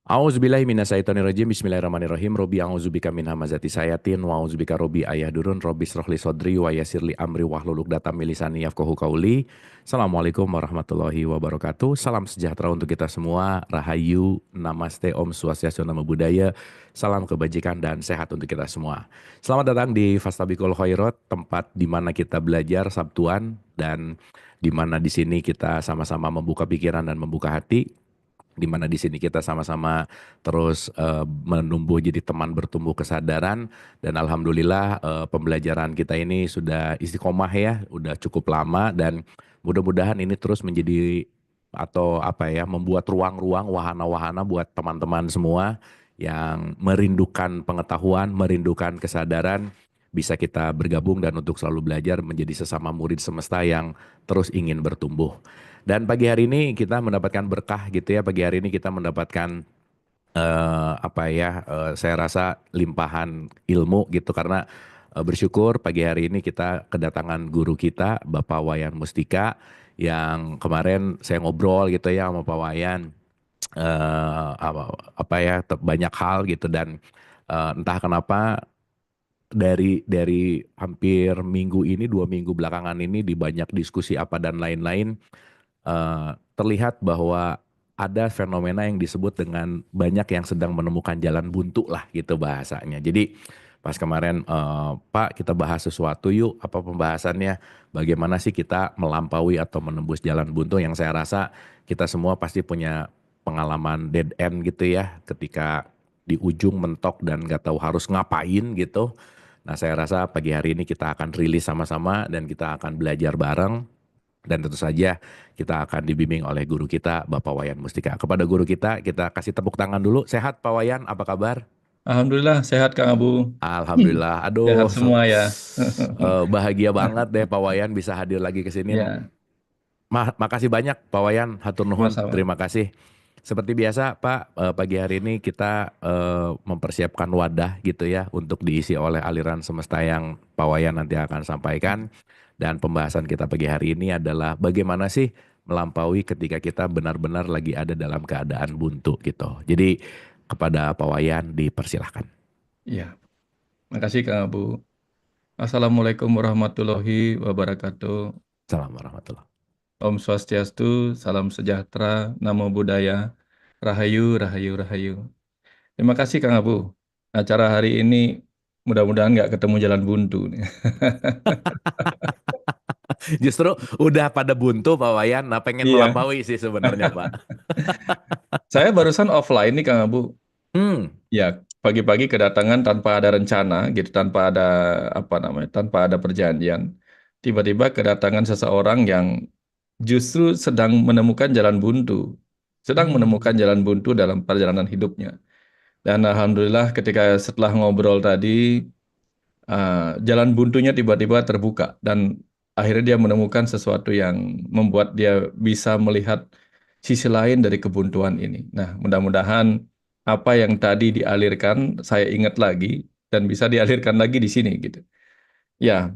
A'udzubillahi minasyaitonirrajim. Bismillahirrahmanirrahim. Robi a'udzubika min hamazati sayatin wa a'udzubika robi ayah durun robi srohli sodri wa yasirli amri wahlul 'uqdatam min lisani yafqahu qauli. Assalamualaikum warahmatullahi wabarakatuh. Salam sejahtera untuk kita semua. Rahayu, namaste, Om Swastiastu, Namo Buddhaya. Salam kebajikan dan sehat untuk kita semua. Selamat datang di Fastabikul Khairat, tempat di mana kita belajar Sabtuan dan di mana di sini kita sama-sama membuka pikiran dan membuka hati, di mana di sini kita sama-sama terus menumbuh jadi teman bertumbuh kesadaran, dan alhamdulillah pembelajaran kita ini sudah istiqomah ya, udah cukup lama, dan mudah-mudahan ini terus menjadi atau apa ya, membuat ruang-ruang wahana-wahana buat teman-teman semua yang merindukan pengetahuan, merindukan kesadaran, bisa kita bergabung dan untuk selalu belajar menjadi sesama murid semesta yang terus ingin bertumbuh. Dan pagi hari ini kita mendapatkan berkah gitu ya. Pagi hari ini kita mendapatkan apa ya? Saya rasa limpahan ilmu gitu, karena bersyukur pagi hari ini kita kedatangan guru kita Bapak Wayan Mustika, yang kemarin saya ngobrol gitu ya sama Pak Wayan, apa ya, banyak hal gitu, dan entah kenapa dari hampir minggu ini, 2 minggu belakangan ini, di banyak diskusi apa dan lain-lain, terlihat bahwa ada fenomena yang disebut dengan banyak yang sedang menemukan jalan buntu lah gitu bahasanya. Jadi pas kemarin, Pak, kita bahas sesuatu yuk, apa pembahasannya? Bagaimana sih kita melampaui atau menembus jalan buntu, yang saya rasa kita semua pasti punya pengalaman dead end gitu ya, ketika di ujung mentok dan gak tahu harus ngapain gitu. Nah, saya rasa pagi hari ini kita akan rilis sama-sama dan kita akan belajar bareng. Dan tentu saja kita akan dibimbing oleh guru kita, Bapak Wayan Mustika. Kepada guru kita kasih tepuk tangan dulu. Sehat Pak Wayan, apa kabar? Alhamdulillah sehat Kang Abu. Alhamdulillah. Sehat Aduh, semua ya. bahagia banget deh Pak Wayan bisa hadir lagi ke sini. Ya, Makasih banyak Pak Wayan, hatur nuhun, sama-sama. terima kasih. Seperti biasa Pak, pagi hari ini kita mempersiapkan wadah gitu ya untuk diisi oleh aliran semesta yang Pak Wayan nanti akan sampaikan. Dan pembahasan kita pagi hari ini adalah bagaimana sih melampaui ketika kita benar-benar lagi ada dalam keadaan buntu gitu. Jadi kepada Pak Wayan dipersilahkan. Ya, makasih Kang Abu. Assalamualaikum warahmatullahi wabarakatuh. Assalamualaikum warahmatullahi. Om Swastiastu, salam sejahtera, Namo Buddhaya, Rahayu, Rahayu, Rahayu. Terima kasih Kang Abu. Acara hari ini mudah-mudahan nggak ketemu jalan buntu nih. Justru udah pada buntu Pak Wayan, nah pengen Iya. melampaui sih sebenarnya Pak. Saya barusan offline nih Kang Abu. Hmm. Ya, pagi-pagi kedatangan tanpa ada rencana gitu, tanpa ada apa namanya, tanpa ada perjanjian. Tiba-tiba kedatangan seseorang yang justru sedang menemukan jalan buntu, sedang menemukan Hmm. jalan buntu dalam perjalanan hidupnya. Dan alhamdulillah ketika setelah ngobrol tadi, jalan buntunya tiba-tiba terbuka dan akhirnya dia menemukan sesuatu yang membuat dia bisa melihat sisi lain dari kebuntuan ini. Nah, mudah-mudahan apa yang tadi dialirkan saya ingat lagi dan bisa dialirkan lagi di sini gitu. Ya,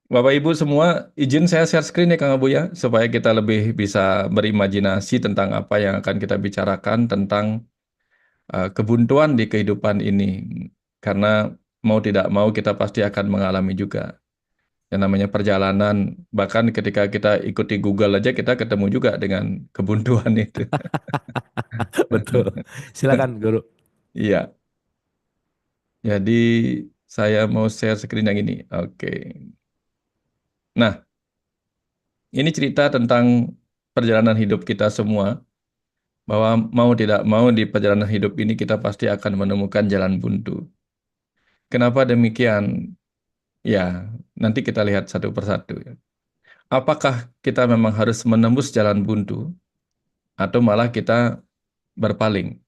Bapak Ibu semua, izin saya share screen ya Kang Abu ya, supaya kita lebih bisa berimajinasi tentang apa yang akan kita bicarakan tentang kebuntuan di kehidupan ini. Karena mau tidak mau kita pasti akan mengalami juga yang namanya perjalanan. Bahkan ketika kita ikuti Google aja kita ketemu juga dengan kebuntuan itu. Betul. Silakan Guru. Iya, jadi saya mau share screen yang ini. Oke. Nah, ini cerita tentang perjalanan hidup kita semua, bahwa mau tidak mau di perjalanan hidup ini kita pasti akan menemukan jalan buntu. Kenapa demikian? Ya, nanti kita lihat satu persatu ya. Apakah kita memang harus menembus jalan buntu atau malah kita berpaling?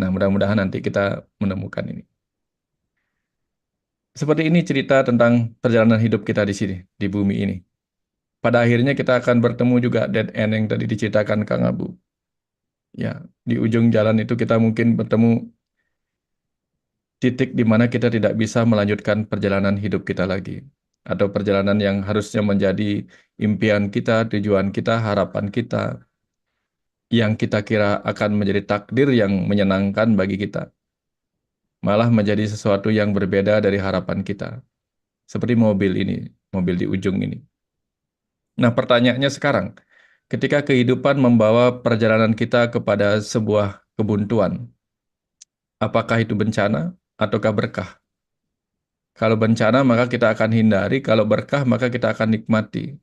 Nah, mudah-mudahan nanti kita menemukan ini. Seperti ini cerita tentang perjalanan hidup kita di sini, di bumi ini. Pada akhirnya kita akan bertemu juga dead end yang tadi diceritakan Kang Abu. Ya, di ujung jalan itu kita mungkin bertemu titik di mana kita tidak bisa melanjutkan perjalanan hidup kita lagi. Atau perjalanan yang harusnya menjadi impian kita, tujuan kita, harapan kita. yang kita kira akan menjadi takdir yang menyenangkan bagi kita, malah menjadi sesuatu yang berbeda dari harapan kita. Seperti mobil ini, mobil di ujung ini. Nah, pertanyaannya sekarang, ketika kehidupan membawa perjalanan kita kepada sebuah kebuntuan, apakah itu bencana ataukah berkah? Kalau bencana, maka kita akan hindari. Kalau berkah, maka kita akan nikmati.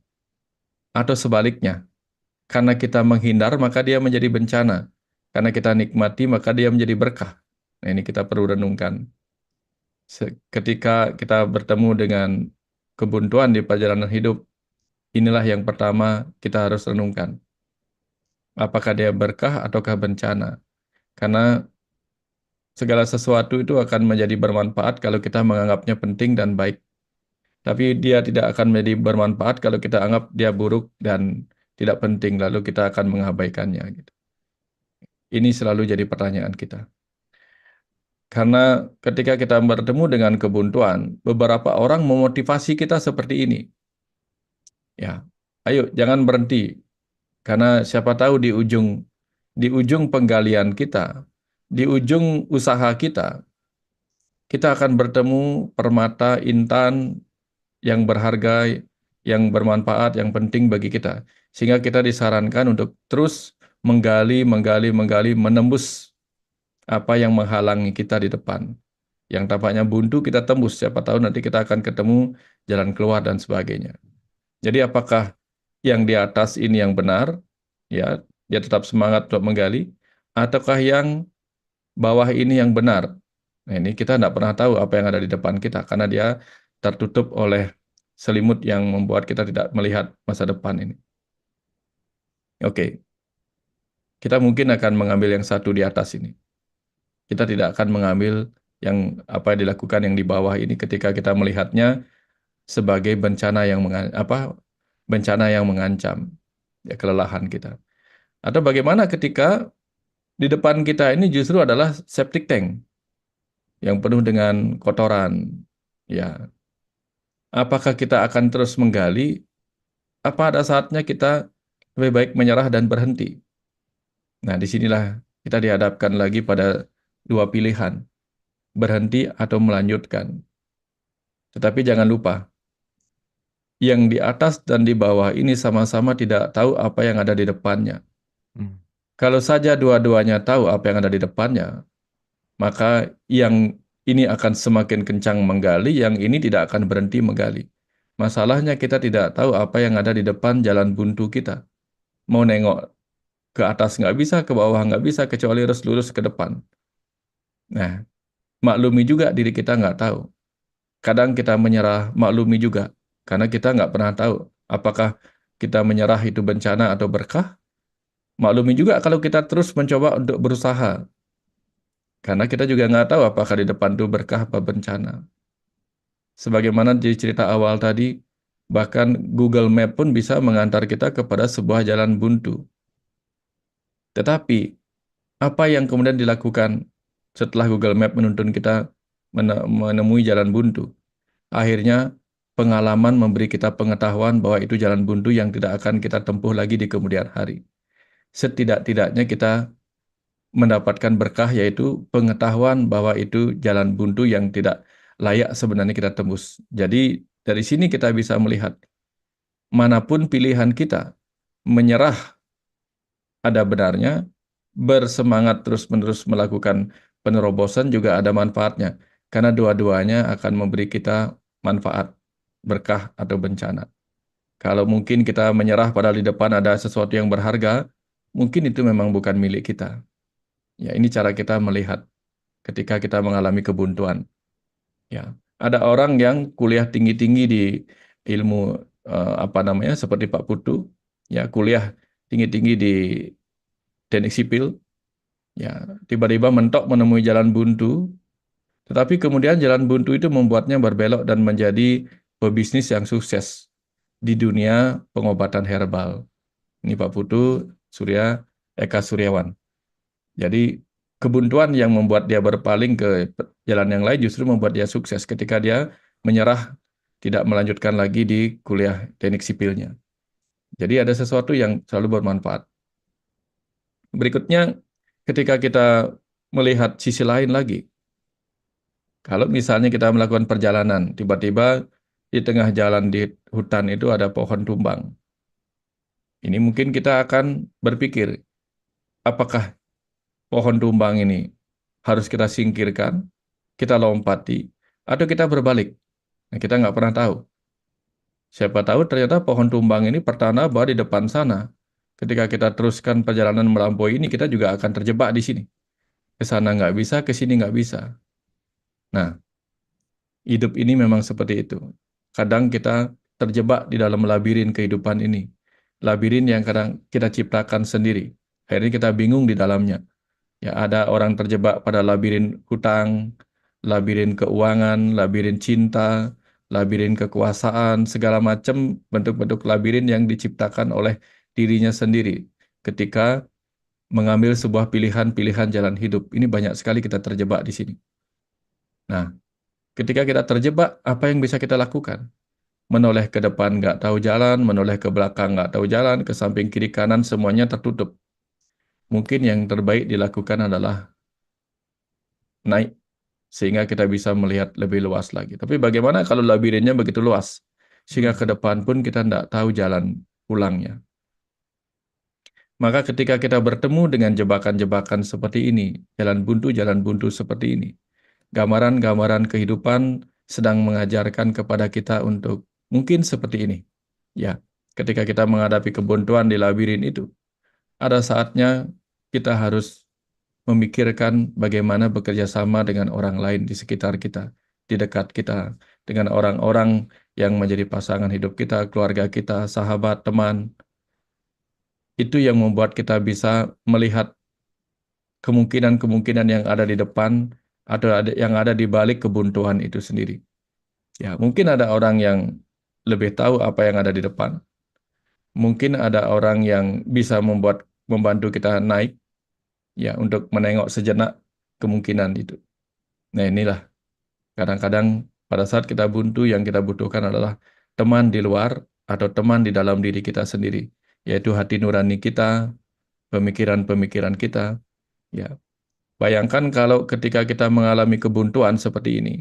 Atau sebaliknya, karena kita menghindar, maka dia menjadi bencana. Karena kita nikmati, maka dia menjadi berkah. Nah, ini kita perlu renungkan. Ketika kita bertemu dengan kebuntuan di perjalanan hidup, inilah yang pertama kita harus renungkan. Apakah dia berkah ataukah bencana? Karena segala sesuatu itu akan menjadi bermanfaat kalau kita menganggapnya penting dan baik. Tapi dia tidak akan menjadi bermanfaat kalau kita anggap dia buruk dan tidak penting, lalu kita akan mengabaikannya, gitu. Ini selalu jadi pertanyaan kita. Karena ketika kita bertemu dengan kebuntuan, beberapa orang memotivasi kita seperti ini. Ya, ayo jangan berhenti, karena siapa tahu di ujung penggalian kita, di ujung usaha kita, kita akan bertemu permata intan yang berharga, yang bermanfaat, yang penting bagi kita. Sehingga kita disarankan untuk terus menggali, menggali, menggali, menembus apa yang menghalangi kita di depan. Yang tampaknya buntu kita tembus, siapa tahu nanti kita akan ketemu jalan keluar dan sebagainya. Jadi apakah yang di atas ini yang benar, ya, dia tetap semangat untuk menggali, ataukah yang bawah ini yang benar? Nah, ini kita tidak pernah tahu apa yang ada di depan kita, karena dia tertutup oleh selimut yang membuat kita tidak melihat masa depan ini. Oke, kita mungkin akan mengambil yang satu di atas ini. Kita tidak akan mengambil yang apa yang dilakukan yang di bawah ini ketika kita melihatnya sebagai bencana yang mengancam, ya, kelelahan kita. Atau bagaimana ketika di depan kita ini justru adalah septic tank yang penuh dengan kotoran, ya. Apakah kita akan terus menggali? Apa ada saatnya kita lebih baik menyerah dan berhenti? Nah, disinilah kita dihadapkan lagi pada dua pilihan, berhenti atau melanjutkan. Tetapi jangan lupa, yang di atas dan di bawah ini sama-sama tidak tahu apa yang ada di depannya. Hmm. Kalau saja dua-duanya tahu apa yang ada di depannya, maka yang ini akan semakin kencang menggali, yang ini tidak akan berhenti menggali. Masalahnya kita tidak tahu apa yang ada di depan jalan buntu kita. Mau nengok ke atas nggak bisa, ke bawah nggak bisa, kecuali harus lurus ke depan. Nah, maklumi juga diri kita nggak tahu. Kadang kita menyerah, maklumi juga. Karena kita nggak pernah tahu apakah kita menyerah itu bencana atau berkah. Maklumi juga kalau kita terus mencoba untuk berusaha. Karena kita juga nggak tahu apakah di depan itu berkah apa bencana. Sebagaimana di cerita awal tadi, bahkan Google Map pun bisa mengantar kita kepada sebuah jalan buntu. Tetapi, apa yang kemudian dilakukan setelah Google Map menuntun kita menemui jalan buntu? Akhirnya, pengalaman memberi kita pengetahuan bahwa itu jalan buntu yang tidak akan kita tempuh lagi di kemudian hari. Setidak-tidaknya kita mendapatkan berkah, yaitu pengetahuan bahwa itu jalan buntu yang tidak layak sebenarnya kita tembus. Jadi dari sini kita bisa melihat manapun pilihan kita, menyerah ada benarnya, bersemangat terus-menerus melakukan penerobosan juga ada manfaatnya. Karena dua-duanya akan memberi kita manfaat, berkah atau bencana. Kalau mungkin kita menyerah padahal di depan ada sesuatu yang berharga, mungkin itu memang bukan milik kita. Ya, ini cara kita melihat ketika kita mengalami kebuntuan. Ya, ada orang yang kuliah tinggi-tinggi di ilmu apa namanya seperti Pak Putu, ya kuliah tinggi-tinggi di teknik sipil, ya tiba-tiba mentok menemui jalan buntu, tetapi kemudian jalan buntu itu membuatnya berbelok dan menjadi pebisnis yang sukses di dunia pengobatan herbal. Ini Pak Putu Eka Suryawan. Jadi kebuntuan yang membuat dia berpaling ke jalan yang lain justru membuat dia sukses ketika dia menyerah, tidak melanjutkan lagi di kuliah teknik sipilnya. Jadi ada sesuatu yang selalu bermanfaat. Berikutnya, ketika kita melihat sisi lain lagi, kalau misalnya kita melakukan perjalanan, tiba-tiba di tengah jalan di hutan itu ada pohon tumbang. Ini mungkin kita akan berpikir, apakah pohon tumbang ini harus kita singkirkan, kita lompati, atau kita berbalik? Nah, kita nggak pernah tahu. Siapa tahu ternyata pohon tumbang ini pertanda bahwa di depan sana, ketika kita teruskan perjalanan melampaui ini, kita juga akan terjebak di sini. Ke sana nggak bisa, ke sini nggak bisa. Nah, hidup ini memang seperti itu. Kadang kita terjebak di dalam labirin kehidupan ini. Labirin yang kadang kita ciptakan sendiri. Akhirnya kita bingung di dalamnya. Ya, ada orang terjebak pada labirin hutang, labirin keuangan, labirin cinta, labirin kekuasaan, segala macam bentuk-bentuk labirin yang diciptakan oleh dirinya sendiri. Ketika mengambil sebuah pilihan-pilihan jalan hidup, ini banyak sekali kita terjebak di sini. Nah, ketika kita terjebak, apa yang bisa kita lakukan? Menoleh ke depan nggak tahu jalan, menoleh ke belakang nggak tahu jalan, ke samping kiri kanan semuanya tertutup. Mungkin yang terbaik dilakukan adalah naik sehingga kita bisa melihat lebih luas lagi. Tapi bagaimana kalau labirinnya begitu luas? Sehingga ke depan pun kita tidak tahu jalan pulangnya. Maka ketika kita bertemu dengan jebakan-jebakan seperti ini, jalan buntu seperti ini, gambaran-gambaran kehidupan sedang mengajarkan kepada kita untuk mungkin seperti ini. Ya, ketika kita menghadapi kebuntuan di labirin itu, ada saatnya kita harus memikirkan bagaimana bekerja sama dengan orang lain di sekitar kita, di dekat kita, dengan orang-orang yang menjadi pasangan hidup kita, keluarga kita, sahabat, teman. Itu yang membuat kita bisa melihat kemungkinan-kemungkinan yang ada di depan atau yang ada di balik kebuntuan itu sendiri. Ya, mungkin ada orang yang lebih tahu apa yang ada di depan. Mungkin ada orang yang bisa membantu kita naik ya untuk menengok sejenak kemungkinan itu. Nah, inilah kadang-kadang pada saat kita buntu yang kita butuhkan adalah teman di luar atau teman di dalam diri kita sendiri, yaitu hati nurani kita, pemikiran-pemikiran kita. Ya, bayangkan kalau ketika kita mengalami kebuntuan seperti ini,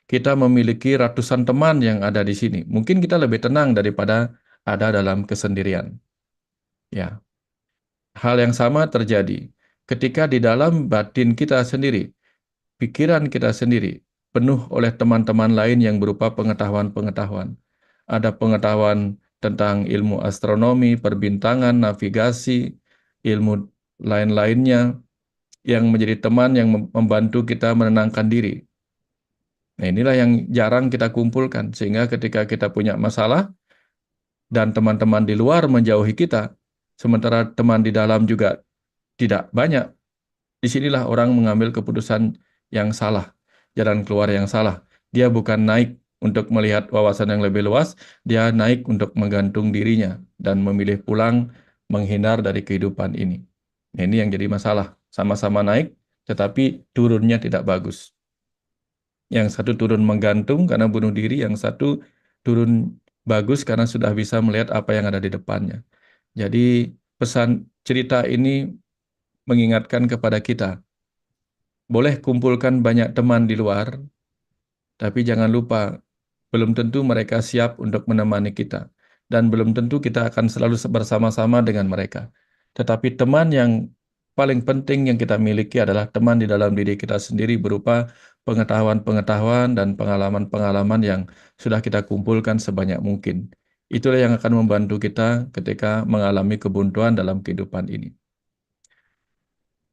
kita memiliki ratusan teman yang ada di sini. Mungkin kita lebih tenang daripada ada dalam kesendirian. Ya, hal yang sama terjadi ketika di dalam batin kita sendiri, pikiran kita sendiri penuh oleh teman-teman lain yang berupa pengetahuan-pengetahuan. Ada pengetahuan tentang ilmu astronomi, perbintangan, navigasi, ilmu lain-lainnya yang menjadi teman yang membantu kita menenangkan diri. Nah, inilah yang jarang kita kumpulkan, sehingga ketika kita punya masalah dan teman-teman di luar menjauhi kita, sementara teman di dalam juga tidak banyak, disinilah orang mengambil keputusan yang salah, jalan keluar yang salah. Dia bukan naik untuk melihat wawasan yang lebih luas, dia naik untuk menggantung dirinya dan memilih pulang menghindar dari kehidupan ini. Nah, ini yang jadi masalah. Sama-sama naik, tetapi turunnya tidak bagus. Yang satu turun menggantung karena bunuh diri, yang satu turun bagus karena sudah bisa melihat apa yang ada di depannya. Jadi pesan cerita ini mengingatkan kepada kita, boleh kumpulkan banyak teman di luar, tapi jangan lupa, belum tentu mereka siap untuk menemani kita. Dan belum tentu kita akan selalu bersama-sama dengan mereka. Tetapi teman yang paling penting yang kita miliki adalah teman di dalam diri kita sendiri berupa pengetahuan-pengetahuan dan pengalaman-pengalaman yang sudah kita kumpulkan sebanyak mungkin. Itulah yang akan membantu kita ketika mengalami kebuntuan dalam kehidupan ini.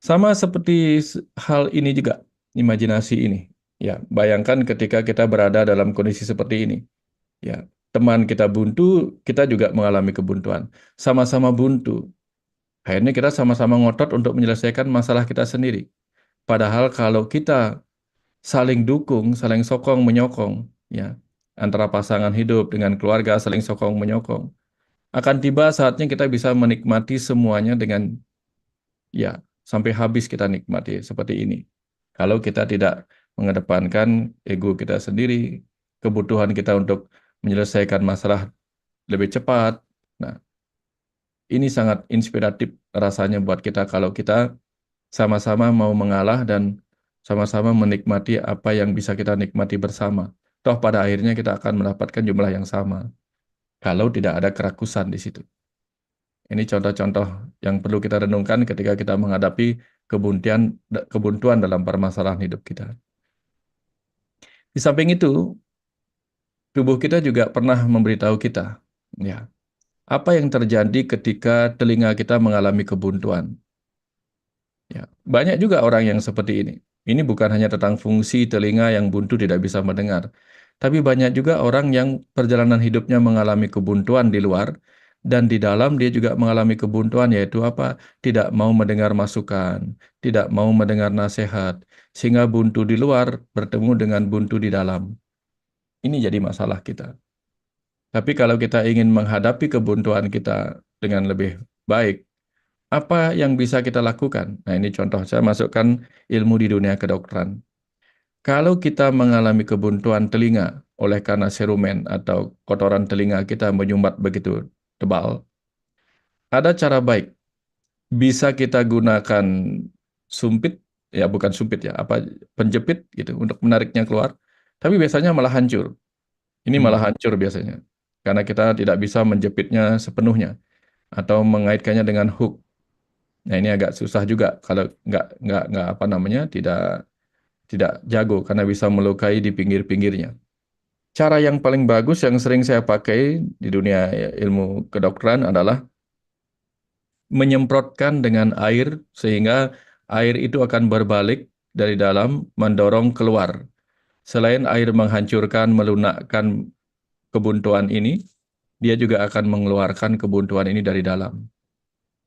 Sama seperti hal ini juga, imajinasi ini. Ya, bayangkan ketika kita berada dalam kondisi seperti ini. Ya, teman kita buntu, kita juga mengalami kebuntuan. Sama-sama buntu. Akhirnya kita sama-sama ngotot untuk menyelesaikan masalah kita sendiri. Padahal kalau kita saling dukung, saling sokong, menyokong, ya, antara pasangan hidup dengan keluarga saling sokong, menyokong, akan tiba saatnya kita bisa menikmati semuanya dengan ya, sampai habis kita nikmati seperti ini. Kalau kita tidak mengedepankan ego kita sendiri, kebutuhan kita untuk menyelesaikan masalah lebih cepat. Nah, Ini sangat inspiratif rasanya buat kita kalau kita sama-sama mau mengalah dan sama-sama menikmati apa yang bisa kita nikmati bersama. Toh pada akhirnya kita akan mendapatkan jumlah yang sama kalau tidak ada kerakusan di situ. Ini contoh-contoh yang perlu kita renungkan ketika kita menghadapi kebuntuan dalam permasalahan hidup kita. Di samping itu, tubuh kita juga pernah memberitahu kita, ya, apa yang terjadi ketika telinga kita mengalami kebuntuan. Ya, banyak juga orang yang seperti ini. Ini bukan hanya tentang fungsi telinga yang buntu tidak bisa mendengar, tapi banyak juga orang yang perjalanan hidupnya mengalami kebuntuan di luar dan di dalam dia juga mengalami kebuntuan, yaitu apa? Tidak mau mendengar masukan, tidak mau mendengar nasihat, sehingga buntu di luar bertemu dengan buntu di dalam. Ini jadi masalah kita. Tapi kalau kita ingin menghadapi kebuntuan kita dengan lebih baik, apa yang bisa kita lakukan? Nah, ini contoh saya masukkan ilmu di dunia kedokteran. Kalau kita mengalami kebuntuan telinga oleh karena serumen atau kotoran telinga kita menyumbat begitu tebal, ada cara baik. Bisa kita gunakan sumpit, ya bukan sumpit ya, apa penjepit gitu untuk menariknya keluar. Tapi biasanya malah hancur. Ini malah Hmm. hancur biasanya. Karena kita tidak bisa menjepitnya sepenuhnya atau mengaitkannya dengan hook. Nah, ini agak susah juga kalau nggak apa namanya tidak jago karena bisa melukai di pinggir-pinggirnya. Cara yang paling bagus yang sering saya pakai di dunia ilmu kedokteran adalah menyemprotkan dengan air sehingga air itu akan berbalik dari dalam mendorong keluar. Selain air menghancurkan, melunakkan kebuntuan ini, dia juga akan mengeluarkan kebuntuan ini dari dalam.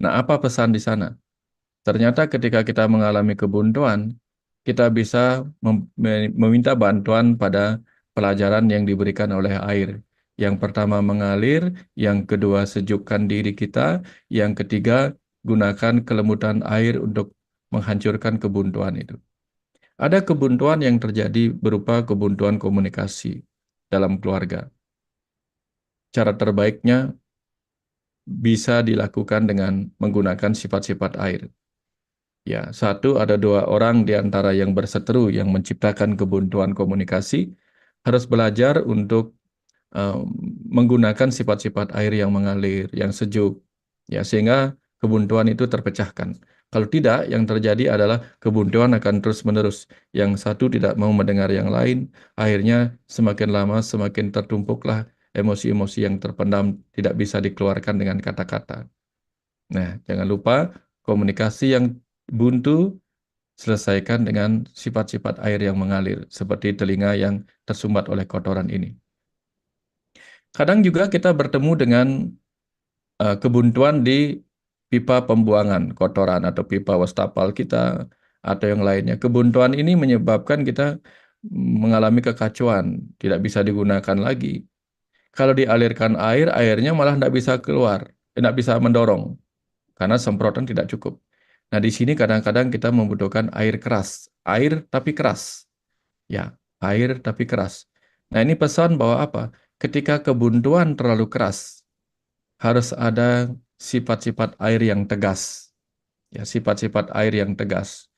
Nah, apa pesan di sana? Ternyata ketika kita mengalami kebuntuan, kita bisa meminta bantuan pada pelajaran yang diberikan oleh air. Yang pertama mengalir, yang kedua sejukkan diri kita, yang ketiga gunakan kelembutan air untuk menghancurkan kebuntuan itu. Ada kebuntuan yang terjadi berupa kebuntuan komunikasi dalam keluarga. Cara terbaiknya bisa dilakukan dengan menggunakan sifat-sifat air. Ya, satu ada dua orang di antara yang berseteru yang menciptakan kebuntuan komunikasi harus belajar untuk um, menggunakan sifat-sifat air yang mengalir, yang sejuk, ya sehingga kebuntuan itu terpecahkan. Kalau tidak, yang terjadi adalah kebuntuan akan terus-menerus. Yang satu tidak mau mendengar yang lain, akhirnya semakin lama semakin tertumpuklah emosi-emosi yang terpendam tidak bisa dikeluarkan dengan kata-kata. Nah, jangan lupa komunikasi yang buntu selesaikan dengan sifat-sifat air yang mengalir, seperti telinga yang tersumbat oleh kotoran ini. Kadang juga kita bertemu dengan kebuntuan di pipa pembuangan kotoran atau pipa wastafel kita atau yang lainnya. Kebuntuan ini menyebabkan kita mengalami kekacauan, tidak bisa digunakan lagi. Kalau dialirkan air, airnya malah tidak bisa keluar, tidak bisa mendorong karena semprotan tidak cukup. Nah, di sini kadang-kadang kita membutuhkan air keras, air tapi keras. Ya, air tapi keras. Nah, ini pesan bahwa apa? Ketika kebuntuan terlalu keras, harus ada sifat-sifat air yang tegas. Ya, sifat-sifat air yang tegas.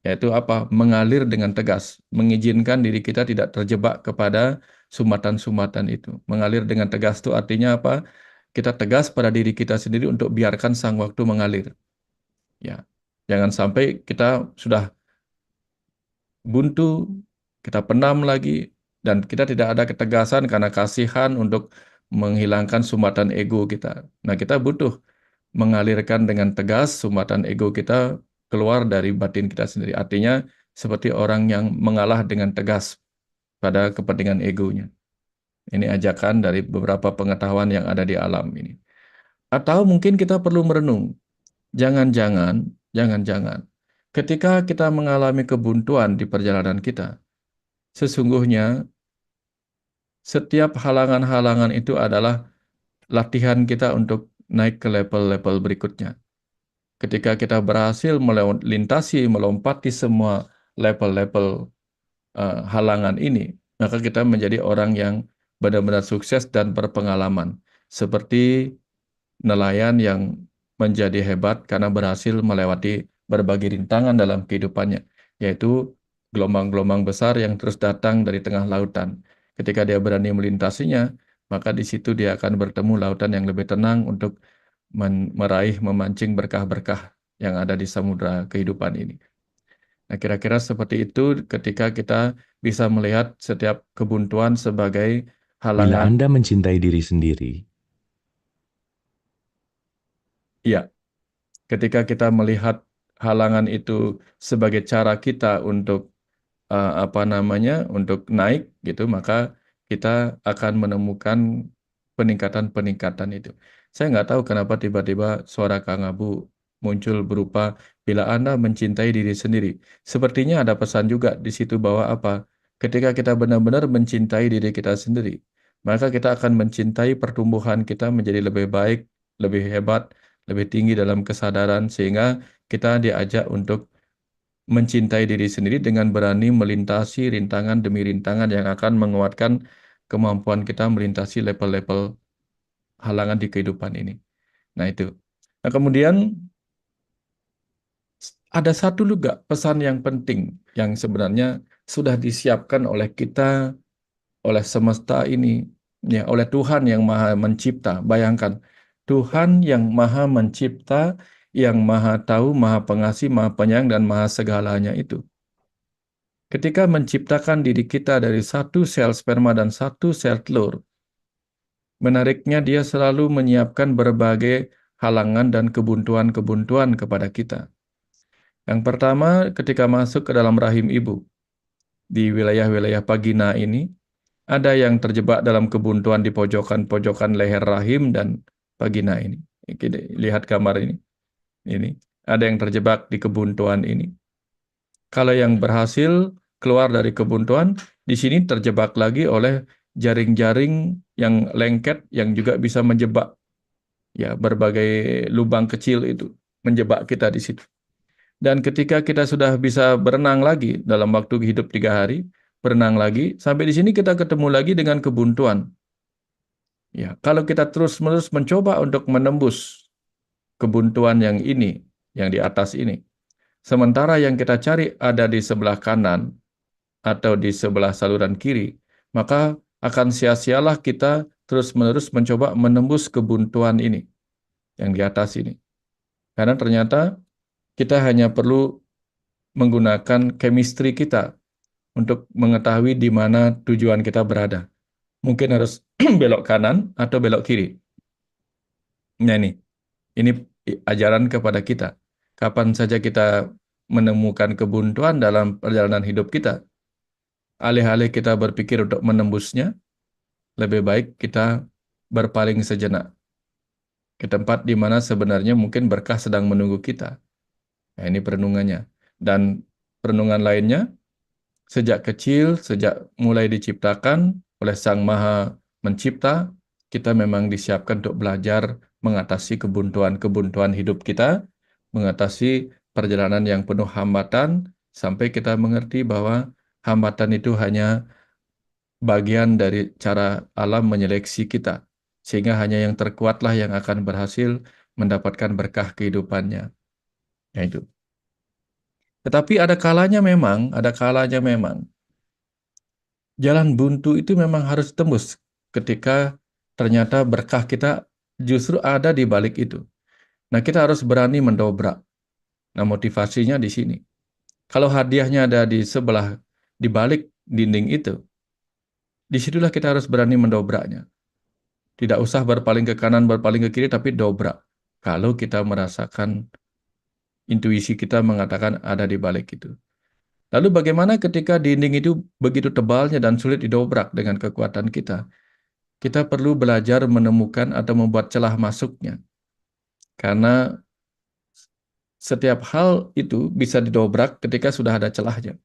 Yaitu apa? Mengalir dengan tegas, mengizinkan diri kita tidak terjebak kepada sumbatan-sumbatan itu. Mengalir dengan tegas itu artinya apa? Kita tegas pada diri kita sendiri untuk biarkan sang waktu mengalir. Ya, jangan sampai kita sudah buntu, kita pendam lagi, dan kita tidak ada ketegasan karena kasihan untuk menghilangkan sumbatan ego kita. Nah, kita butuh mengalirkan dengan tegas sumbatan ego kita keluar dari batin kita sendiri. Artinya, seperti orang yang mengalah dengan tegas pada kepentingan egonya. Ini ajakan dari beberapa pengetahuan yang ada di alam ini. Atau mungkin kita perlu merenung. Jangan-jangan, jangan-jangan, ketika kita mengalami kebuntuan di perjalanan kita, sesungguhnya setiap halangan-halangan itu adalah latihan kita untuk naik ke level-level berikutnya. Ketika kita berhasil melintasi, melompati semua level-level halangan ini, maka kita menjadi orang yang benar-benar sukses dan berpengalaman. Seperti nelayan yang menjadi hebat karena berhasil melewati berbagai rintangan dalam kehidupannya, yaitu gelombang-gelombang besar yang terus datang dari tengah lautan. Ketika dia berani melintasinya, maka di situ dia akan bertemu lautan yang lebih tenang untuk meraih, memancing berkah-berkah yang ada di samudra kehidupan ini. Nah, kira-kira seperti itu ketika kita bisa melihat setiap kebuntuan sebagai Bila halangan. Anda mencintai diri sendiri, Iya, ketika kita melihat halangan itu sebagai cara kita untuk untuk naik gitu, maka kita akan menemukan peningkatan-peningkatan itu. Saya nggak tahu kenapa tiba-tiba suara Kang Abu muncul berupa bila Anda mencintai diri sendiri. Sepertinya ada pesan juga di situ bahwa apa? Ketika kita benar-benar mencintai diri kita sendiri, maka kita akan mencintai pertumbuhan kita menjadi lebih baik, lebih hebat, lebih tinggi dalam kesadaran sehingga kita diajak untuk mencintai diri sendiri dengan berani melintasi rintangan demi rintangan yang akan menguatkan kemampuan kita melintasi level-level halangan di kehidupan ini. Nah, itu. Nah, kemudian ada satu juga pesan yang penting yang sebenarnya sudah disiapkan oleh kita, oleh semesta ini, ya, oleh Tuhan yang Maha Mencipta. Bayangkan, Tuhan yang Maha Mencipta, yang Maha Tahu, Maha Pengasih, Maha Penyayang, dan Maha Segalanya itu. Ketika menciptakan diri kita dari satu sel sperma dan satu sel telur, menariknya dia selalu menyiapkan berbagai halangan dan kebuntuan-kebuntuan kepada kita. Yang pertama, ketika masuk ke dalam rahim ibu, di wilayah-wilayah vagina ini, ada yang terjebak dalam kebuntuan di pojokan-pojokan leher rahim dan vagina ini. Lihat gambar ini. Ini. Ada yang terjebak di kebuntuan ini. Kalau yang berhasil keluar dari kebuntuan, di sini terjebak lagi oleh jaring-jaring yang lengket yang juga bisa menjebak ya berbagai lubang kecil itu, menjebak kita di situ. Dan ketika kita sudah bisa berenang lagi dalam waktu hidup 3 hari, berenang lagi, sampai di sini kita ketemu lagi dengan kebuntuan. Ya, kalau kita terus-menerus mencoba untuk menembus kebuntuan yang ini, yang di atas ini, sementara yang kita cari ada di sebelah kanan atau di sebelah saluran kiri, maka akan sia-sialah kita terus-menerus mencoba menembus kebuntuan ini, yang di atas ini. Karena ternyata kita hanya perlu menggunakan chemistry kita untuk mengetahui di mana tujuan kita berada. Mungkin harus belok kanan atau belok kiri. Nah, ini ajaran kepada kita. Kapan saja kita menemukan kebuntuan dalam perjalanan hidup kita, alih-alih kita berpikir untuk menembusnya, lebih baik kita berpaling sejenak ke tempat di mana sebenarnya mungkin berkah sedang menunggu kita. Nah, ini perenungannya. Dan perenungan lainnya, sejak kecil, sejak mulai diciptakan oleh Sang Maha Mencipta, kita memang disiapkan untuk belajar mengatasi kebuntuan-kebuntuan hidup kita, mengatasi perjalanan yang penuh hambatan, sampai kita mengerti bahwa hambatan itu hanya bagian dari cara alam menyeleksi kita, sehingga hanya yang terkuatlah yang akan berhasil mendapatkan berkah kehidupannya. Ya itu. Tetapi ada kalanya memang, jalan buntu itu memang harus tembus ketika ternyata berkah kita justru ada di balik itu. Nah, kita harus berani mendobrak. Nah, motivasinya di sini. Kalau hadiahnya ada di sebelah, di balik dinding itu, disitulah kita harus berani mendobraknya. Tidak usah berpaling ke kanan, berpaling ke kiri, tapi dobrak. Kalau kita merasakan intuisi kita mengatakan ada di balik itu. Lalu bagaimana ketika dinding itu begitu tebalnya dan sulit didobrak dengan kekuatan kita? Kita perlu belajar menemukan atau membuat celah masuknya. Karena setiap hal itu bisa didobrak ketika sudah ada celahnya.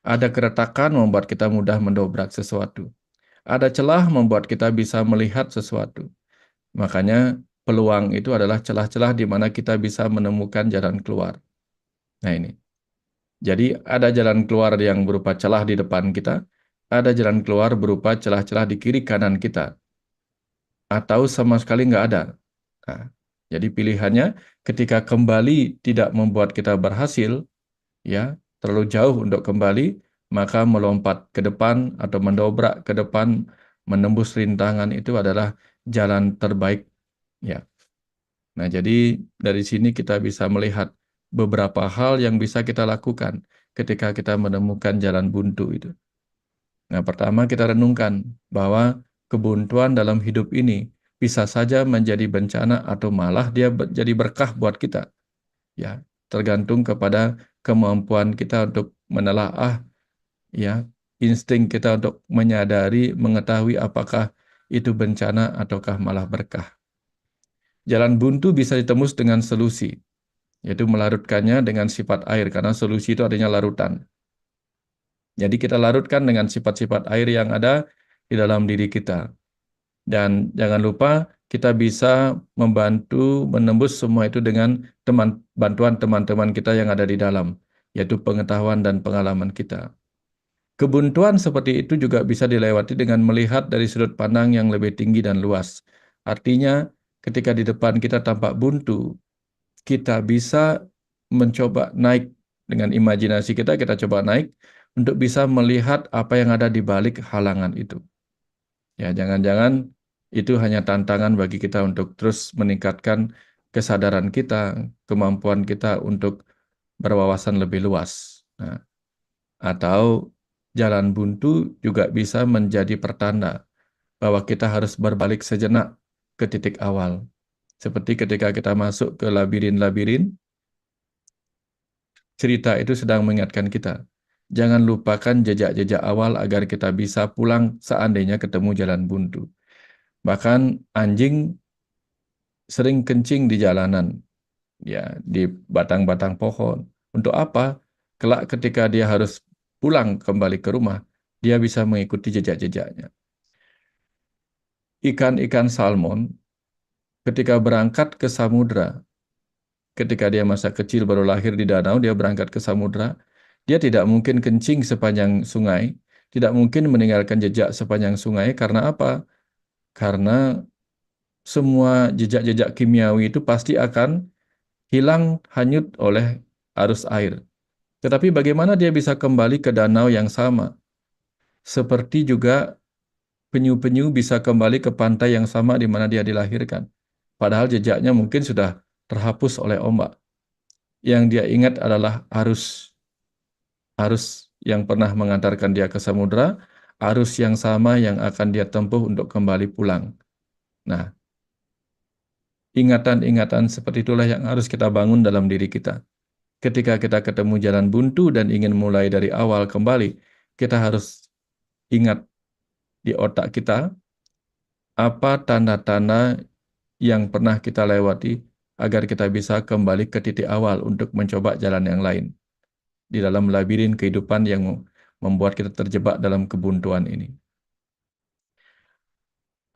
Ada keretakan membuat kita mudah mendobrak sesuatu. Ada celah membuat kita bisa melihat sesuatu. Makanya peluang itu adalah celah-celah di mana kita bisa menemukan jalan keluar. Nah, ini. Jadi ada jalan keluar yang berupa celah di depan kita, ada jalan keluar berupa celah-celah di kiri kanan kita, atau sama sekali nggak ada. Nah, jadi pilihannya ketika kembali tidak membuat kita berhasil, ya, terlalu jauh untuk kembali, maka melompat ke depan atau mendobrak ke depan, menembus rintangan itu adalah jalan terbaik, ya. Nah, jadi dari sini kita bisa melihat beberapa hal yang bisa kita lakukan ketika kita menemukan jalan buntu itu. Nah, pertama kita renungkan bahwa kebuntuan dalam hidup ini bisa saja menjadi bencana atau malah dia jadi berkah buat kita. Ya, tergantung kepada kemampuan kita untuk menelaah, ya, insting kita untuk menyadari, mengetahui apakah itu bencana ataukah malah berkah. Jalan buntu bisa ditembus dengan solusi, yaitu melarutkannya dengan sifat air, karena solusi itu adanya larutan. Jadi kita larutkan dengan sifat-sifat air yang ada di dalam diri kita. Dan jangan lupa kita bisa membantu menembus semua itu dengan bantuan teman-teman kita yang ada di dalam, yaitu pengetahuan dan pengalaman kita. Kebuntuan seperti itu juga bisa dilewati dengan melihat dari sudut pandang yang lebih tinggi dan luas. Artinya, ketika di depan kita tampak buntu, kita bisa mencoba naik dengan imajinasi kita, kita coba naik untuk bisa melihat apa yang ada di balik halangan itu. Ya, jangan-jangan itu hanya tantangan bagi kita untuk terus meningkatkan kesadaran kita, kemampuan kita untuk berwawasan lebih luas. Nah, atau jalan buntu juga bisa menjadi pertanda bahwa kita harus berbalik sejenak ke titik awal. Seperti ketika kita masuk ke labirin-labirin, cerita itu sedang mengingatkan kita. Jangan lupakan jejak-jejak awal agar kita bisa pulang seandainya ketemu jalan buntu. Bahkan anjing sering kencing di jalanan, ya, di batang-batang pohon. Untuk apa? Kelak ketika dia harus pulang kembali ke rumah, dia bisa mengikuti jejak-jejaknya. Ikan-ikan salmon ketika berangkat ke samudra, ketika dia masa kecil baru lahir di danau, dia berangkat ke samudra, dia tidak mungkin kencing sepanjang sungai, tidak mungkin meninggalkan jejak sepanjang sungai, karena apa? Karena semua jejak-jejak kimiawi itu pasti akan hilang hanyut oleh arus air. Tetapi bagaimana dia bisa kembali ke danau yang sama? Seperti juga penyu-penyu bisa kembali ke pantai yang sama di mana dia dilahirkan. Padahal jejaknya mungkin sudah terhapus oleh ombak. Yang dia ingat adalah arus, arus yang pernah mengantarkan dia ke samudra, arus yang sama yang akan dia tempuh untuk kembali pulang. Nah, ingatan-ingatan seperti itulah yang harus kita bangun dalam diri kita. Ketika kita ketemu jalan buntu dan ingin mulai dari awal kembali, kita harus ingat di otak kita apa tanda-tanda yang pernah kita lewati agar kita bisa kembali ke titik awal untuk mencoba jalan yang lain di dalam labirin kehidupan yang membuat kita terjebak dalam kebuntuan ini.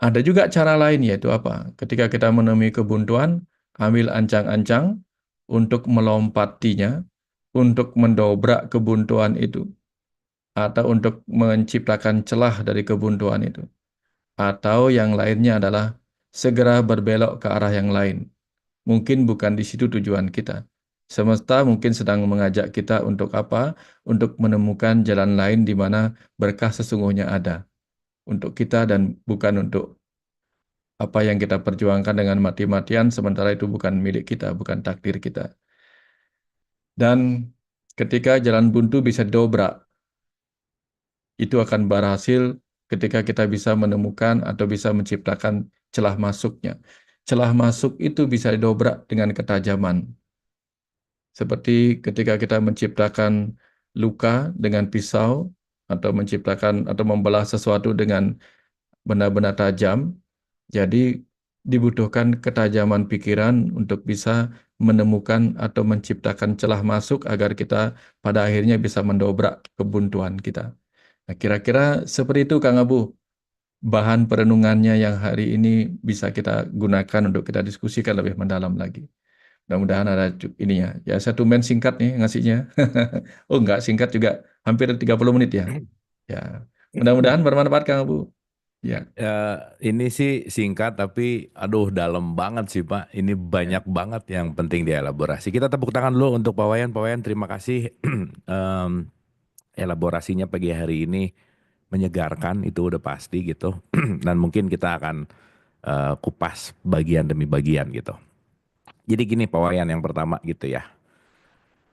Ada juga cara lain, yaitu apa? Ketika kita menemui kebuntuan, ambil ancang-ancang untuk melompatinya, untuk mendobrak kebuntuan itu, atau untuk menciptakan celah dari kebuntuan itu. Atau yang lainnya adalah segera berbelok ke arah yang lain. Mungkin bukan di situ tujuan kita. Semesta mungkin sedang mengajak kita untuk apa? Untuk menemukan jalan lain di mana berkah sesungguhnya ada untuk kita dan bukan untuk apa yang kita perjuangkan dengan mati-matian, sementara itu bukan milik kita, bukan takdir kita. Dan ketika jalan buntu bisa dobrak, itu akan berhasil ketika kita bisa menemukan atau bisa menciptakan celah masuknya. Celah masuk itu bisa didobrak dengan ketajaman. Seperti ketika kita menciptakan luka dengan pisau atau menciptakan atau membelah sesuatu dengan benda-benda tajam, jadi dibutuhkan ketajaman pikiran untuk bisa menemukan atau menciptakan celah masuk agar kita pada akhirnya bisa mendobrak kebuntuan kita. Nah, kira-kira seperti itu Kang Abu, bahan perenungannya yang hari ini bisa kita gunakan untuk kita diskusikan lebih mendalam lagi. Mudah-mudahan ada ininya. Ya, satu men singkat nih ngasihnya. Oh, enggak singkat juga, hampir 30 menit ya. Ya, mudah-mudahan bermanfaat Kang Abu. Ya, Ini sih singkat tapi aduh dalam banget sih Pak. Ini ya, banyak banget yang penting dielaborasi. Kita tepuk tangan dulu untuk Pak Wayan. Pak Wayan terima kasih. Em, Elaborasinya pagi hari ini menyegarkan itu udah pasti gitu. Dan mungkin kita akan kupas bagian demi bagian gitu. Jadi gini Pak Wayan yang pertama gitu ya.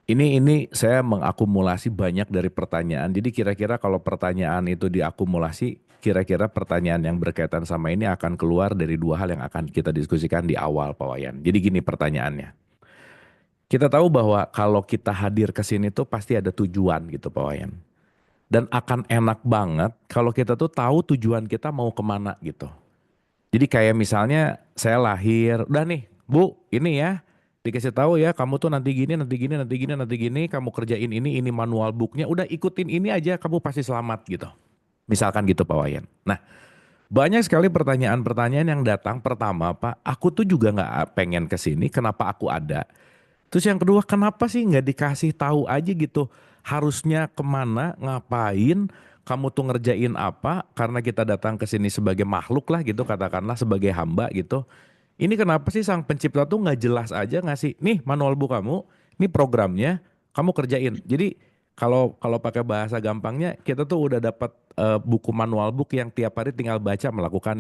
Ini saya mengakumulasi banyak dari pertanyaan. Jadi kira-kira kalau pertanyaan itu diakumulasi, kira-kira pertanyaan yang berkaitan sama ini akan keluar dari dua hal yang akan kita diskusikan di awal Pak Wayan. Jadi gini pertanyaannya. Kita tahu bahwa kalau kita hadir ke sini tuh pasti ada tujuan gitu Pak Wayan. Dan akan enak banget kalau kita tuh tahu tujuan kita mau kemana gitu. Jadi kayak misalnya saya lahir, udah nih, Bu, ini ya, dikasih tahu ya, kamu tuh nanti gini, nanti gini, nanti gini, nanti gini, kamu kerjain ini manual booknya, udah ikutin ini aja, kamu pasti selamat gitu. Misalkan gitu Pak Wayan. Nah, banyak sekali pertanyaan-pertanyaan yang datang. Pertama, Pak, aku tuh juga nggak pengen ke sini, kenapa aku ada? Terus yang kedua, kenapa sih nggak dikasih tahu aja gitu? Harusnya kemana, ngapain, kamu tuh ngerjain apa? Karena kita datang ke sini sebagai makhluk lah gitu, katakanlah sebagai hamba gitu. Ini kenapa sih sang pencipta tuh nggak jelas aja ngasih, nih manual book kamu, ini programnya, kamu kerjain. Jadi kalau kalau pakai bahasa gampangnya, kita tuh udah dapat buku manual book yang tiap hari tinggal baca, melakukan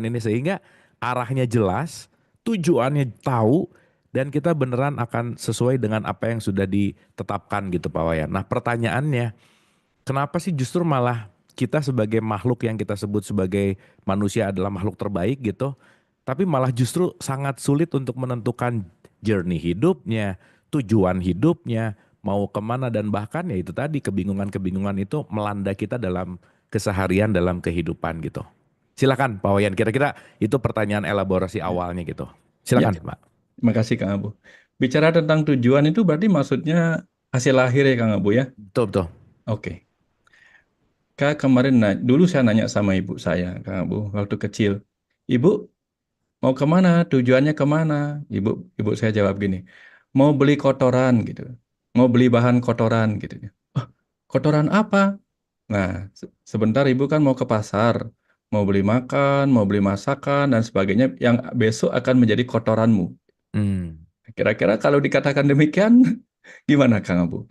ini sehingga arahnya jelas, tujuannya tahu, dan kita beneran akan sesuai dengan apa yang sudah ditetapkan gitu Pak Wayan. Nah pertanyaannya, kenapa sih justru malah kita sebagai makhluk yang kita sebut sebagai manusia adalah makhluk terbaik gitu, tapi malah justru sangat sulit untuk menentukan journey hidupnya, tujuan hidupnya, mau kemana dan bahkan ya itu tadi kebingungan-kebingungan itu melanda kita dalam keseharian dalam kehidupan gitu. Silakan Pak Wayan, kira-kira itu pertanyaan elaborasi ya. awalnya gitu. Ya, Silakan Pak. terima kasih Kang Abu. Bicara tentang tujuan itu berarti maksudnya hasil akhir ya Kang Abu ya? Betul betul. Oke. Kak kemarin dulu saya nanya sama ibu saya, Kang Abu, waktu kecil. Ibu, mau kemana? Tujuannya kemana? Ibu, ibu saya jawab gini, mau beli kotoran gitu, mau beli bahan kotoran gitu. Oh, kotoran apa? Nah, sebentar ibu kan mau ke pasar, mau beli makan, mau beli masakan dan sebagainya yang besok akan menjadi kotoranmu. Hmm. Kira-kira kalau dikatakan demikian, gimana Kang Abu?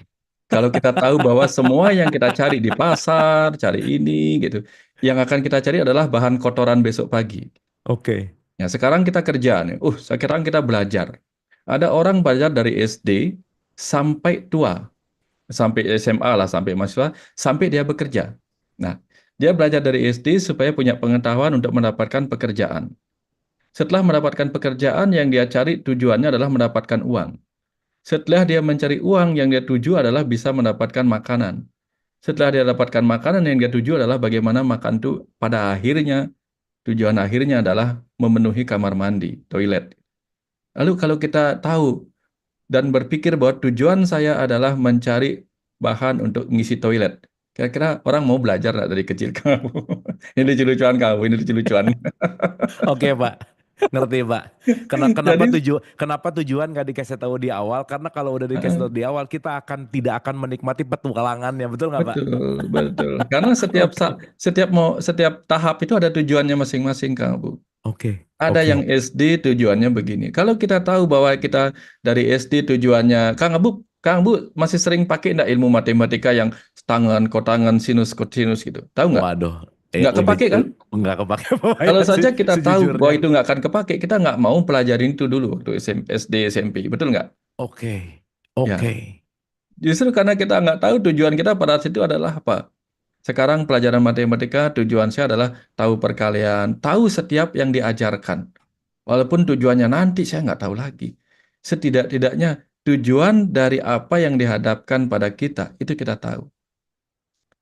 Kalau kita tahu bahwa semua yang kita cari di pasar, cari ini gitu, yang akan kita cari adalah bahan kotoran besok pagi. Oke. Ya, sekarang kita kerja nih. Sekarang kita belajar. Ada orang belajar dari SD sampai tua, sampai SMA lah, sampai mahasiswa, sampai dia bekerja. Nah, dia belajar dari SD supaya punya pengetahuan untuk mendapatkan pekerjaan. Setelah mendapatkan pekerjaan, yang dia cari tujuannya adalah mendapatkan uang. Setelah dia mencari uang, yang dia tuju adalah bisa mendapatkan makanan. Setelah dia dapatkan makanan, yang dia tuju adalah bagaimana makan itu pada akhirnya, tujuan akhirnya adalah memenuhi kamar mandi, toilet. Lalu kalau kita tahu dan berpikir bahwa tujuan saya adalah mencari bahan untuk mengisi toilet, kira-kira orang mau belajar nggak dari kecil kamu? Ini lucu-lucuan kamu, ini lucu-lucuan. Oke Pak, ngerti Pak. Kenapa Jadi, kenapa tujuan nggak dikasih tahu di awal? Karena kalau udah dikasih tahu di awal, kita tidak akan menikmati petualangannya, betul nggak Pak? betul, betul. Karena Oke, setiap tahap itu ada tujuannya masing-masing, Kang Bu. oke, Ada yang oke. SD tujuannya begini. Kalau kita tahu bahwa kita dari SD tujuannya, Kang Bu masih sering pakai enggak ilmu matematika yang tangan, kotangan, sinus, kosinus gitu? Tahu nggak? Waduh, Nggak udah kepake kan? nggak kepake Pak Kalau Wayan saja kita tahu bahwa sejujurnya. itu nggak akan kepake, kita nggak mau pelajarin itu dulu waktu SD, SMP. Betul nggak? Oke, Ya. oke. Justru karena kita nggak tahu tujuan kita pada saat itu adalah apa. Sekarang pelajaran matematika tujuan saya adalah tahu perkalian, tahu setiap yang diajarkan. Walaupun tujuannya nanti saya nggak tahu lagi. Setidak-tidaknya tujuan dari apa yang dihadapkan pada kita, itu kita tahu.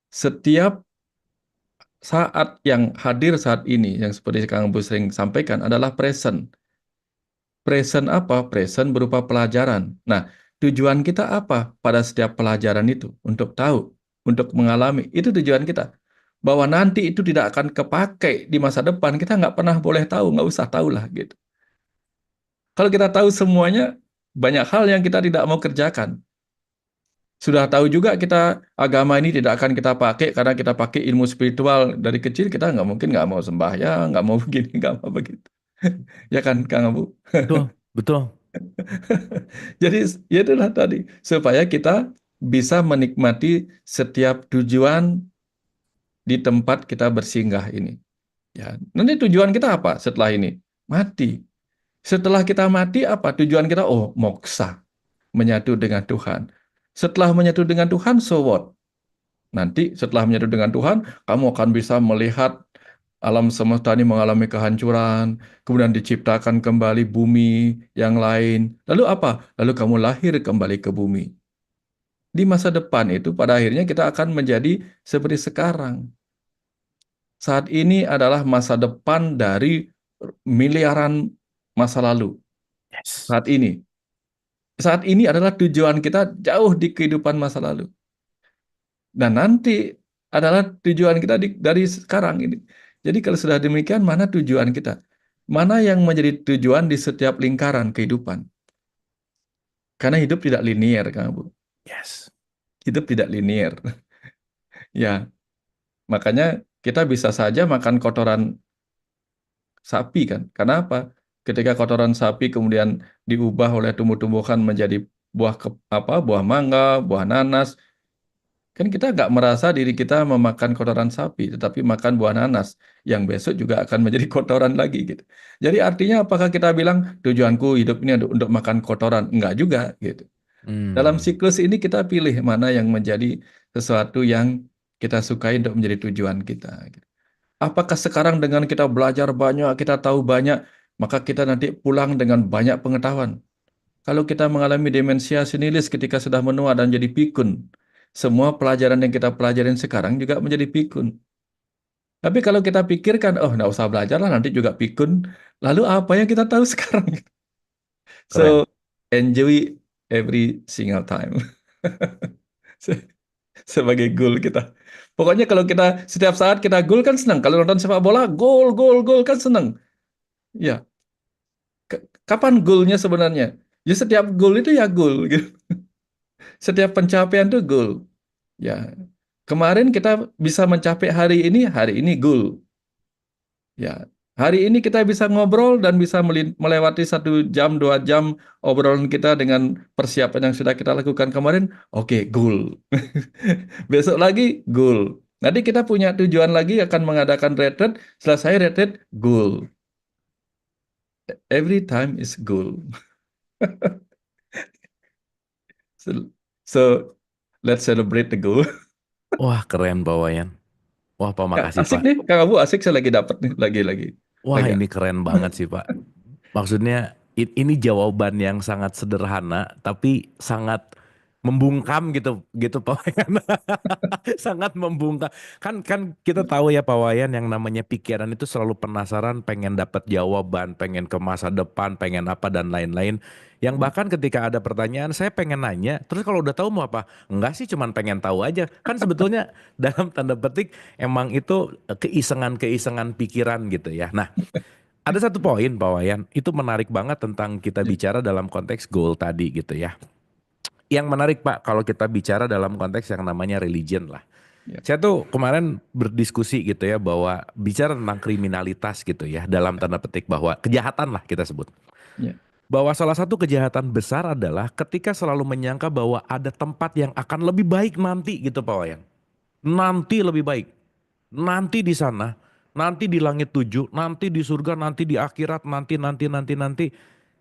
Setiap saat yang hadir saat ini, yang seperti Kang Bu sering sampaikan, adalah present. Present apa? Present berupa pelajaran. Nah, tujuan kita apa pada setiap pelajaran itu? Untuk tahu, untuk mengalami. Itu tujuan kita. Bahwa nanti itu tidak akan kepakai di masa depan, kita nggak pernah boleh tahu, nggak usah tahu lah gitu. Kalau kita tahu semuanya, banyak hal yang kita tidak mau kerjakan. Sudah tahu juga kita agama ini tidak akan kita pakai karena kita pakai ilmu spiritual dari kecil, kita nggak mungkin nggak mau sembahyang, nggak mau begini, nggak mau begitu. Ya kan, Kang Abu? Betul, betul. Jadi ya itulah tadi, supaya kita bisa menikmati setiap tujuan di tempat kita bersinggah ini. Ya, nanti tujuan kita apa setelah ini? Mati. Setelah kita mati apa tujuan kita? Oh, moksa, menyatu dengan Tuhan. Setelah menyatu dengan Tuhan, so what? Nanti setelah menyatu dengan Tuhan, kamu akan bisa melihat alam semesta ini mengalami kehancuran, kemudian diciptakan kembali bumi yang lain. Lalu apa? Lalu kamu lahir kembali ke bumi. Di masa depan itu pada akhirnya kita akan menjadi seperti sekarang. Saat ini adalah masa depan dari miliaran masa lalu. Yes. Saat ini. Saat ini adalah tujuan kita jauh di kehidupan masa lalu. Dan nanti adalah tujuan kita dari sekarang ini. Jadi kalau sudah demikian, mana tujuan kita? Mana yang menjadi tujuan di setiap lingkaran kehidupan? Karena hidup tidak linier, Kang Bu. Yes. Hidup tidak linier. Ya, makanya kita bisa saja makan kotoran sapi kan. Karena apa? Ketika kotoran sapi kemudian diubah oleh tumbuh-tumbuhan menjadi buah mangga, buah nanas, kan kita nggak merasa diri kita memakan kotoran sapi, tetapi makan buah nanas yang besok juga akan menjadi kotoran lagi gitu. Jadi artinya apakah kita bilang tujuanku hidup ini untuk makan kotoran? Enggak juga gitu. Dalam Hmm. siklus ini kita pilih mana yang menjadi sesuatu yang kita sukai untuk menjadi tujuan kita, gitu. Apakah sekarang dengan kita belajar banyak, kita tahu banyak, maka kita nanti pulang dengan banyak pengetahuan? Kalau kita mengalami demensia senilis ketika sudah menua dan jadi pikun, semua pelajaran yang kita pelajarin sekarang juga menjadi pikun. Tapi kalau kita pikirkan, oh nggak usah belajar lah, nanti juga pikun. Lalu apa yang kita tahu sekarang? Keren. So, enjoy every single time. Se- Sebagai goal kita. Pokoknya kalau kita setiap saat kita goal kan senang. Kalau nonton sepak bola, gol, gol, gol kan senang. Ya, kapan goalnya sebenarnya? Ya setiap goal itu ya goal, gitu. Setiap pencapaian itu goal. Ya, kemarin kita bisa mencapai hari ini goal. Ya, hari ini kita bisa ngobrol dan bisa melewati 1 jam, 2 jam obrolan kita dengan persiapan yang sudah kita lakukan kemarin. Oke, goal. Besok lagi goal. Nanti kita punya tujuan lagi akan mengadakan retreat. Selesai retreat, goal. Every time is goal. So, so let's celebrate the goal. Wah, keren Pak Wayan. Wah, Pak, Ya, makasih asik Pak. nih, Kang Abu asik saya lagi dapat nih, lagi Wah, lagi. ini keren banget sih Pak. Maksudnya ini jawaban yang sangat sederhana tapi sangat membungkam gitu gitu Pak Wayan. Sangat membungkam. Kan kan kita tahu ya Pak Wayan yang namanya pikiran itu selalu penasaran, pengen dapat jawaban, pengen ke masa depan, pengen apa dan lain-lain. Yang bahkan ketika ada pertanyaan saya pengen nanya, terus kalau udah tahu mau apa? Enggak sih, cuman pengen tahu aja. Kan sebetulnya dalam tanda petik emang itu keisengan-keisengan pikiran gitu ya. Nah, ada satu poin Pak Wayan, itu menarik banget tentang kita Ya, bicara dalam konteks goal tadi gitu ya. Yang menarik Pak, kalau kita bicara dalam konteks yang namanya religion lah. ya, Saya tuh kemarin berdiskusi gitu ya bahwa bicara tentang kriminalitas gitu ya, dalam tanda petik bahwa kejahatan lah kita sebut. ya, Bahwa salah satu kejahatan besar adalah ketika selalu menyangka bahwa ada tempat yang akan lebih baik nanti gitu Pak Wayan. Nanti lebih baik. Nanti di sana, nanti di langit tujuh, nanti di surga, nanti di akhirat, nanti.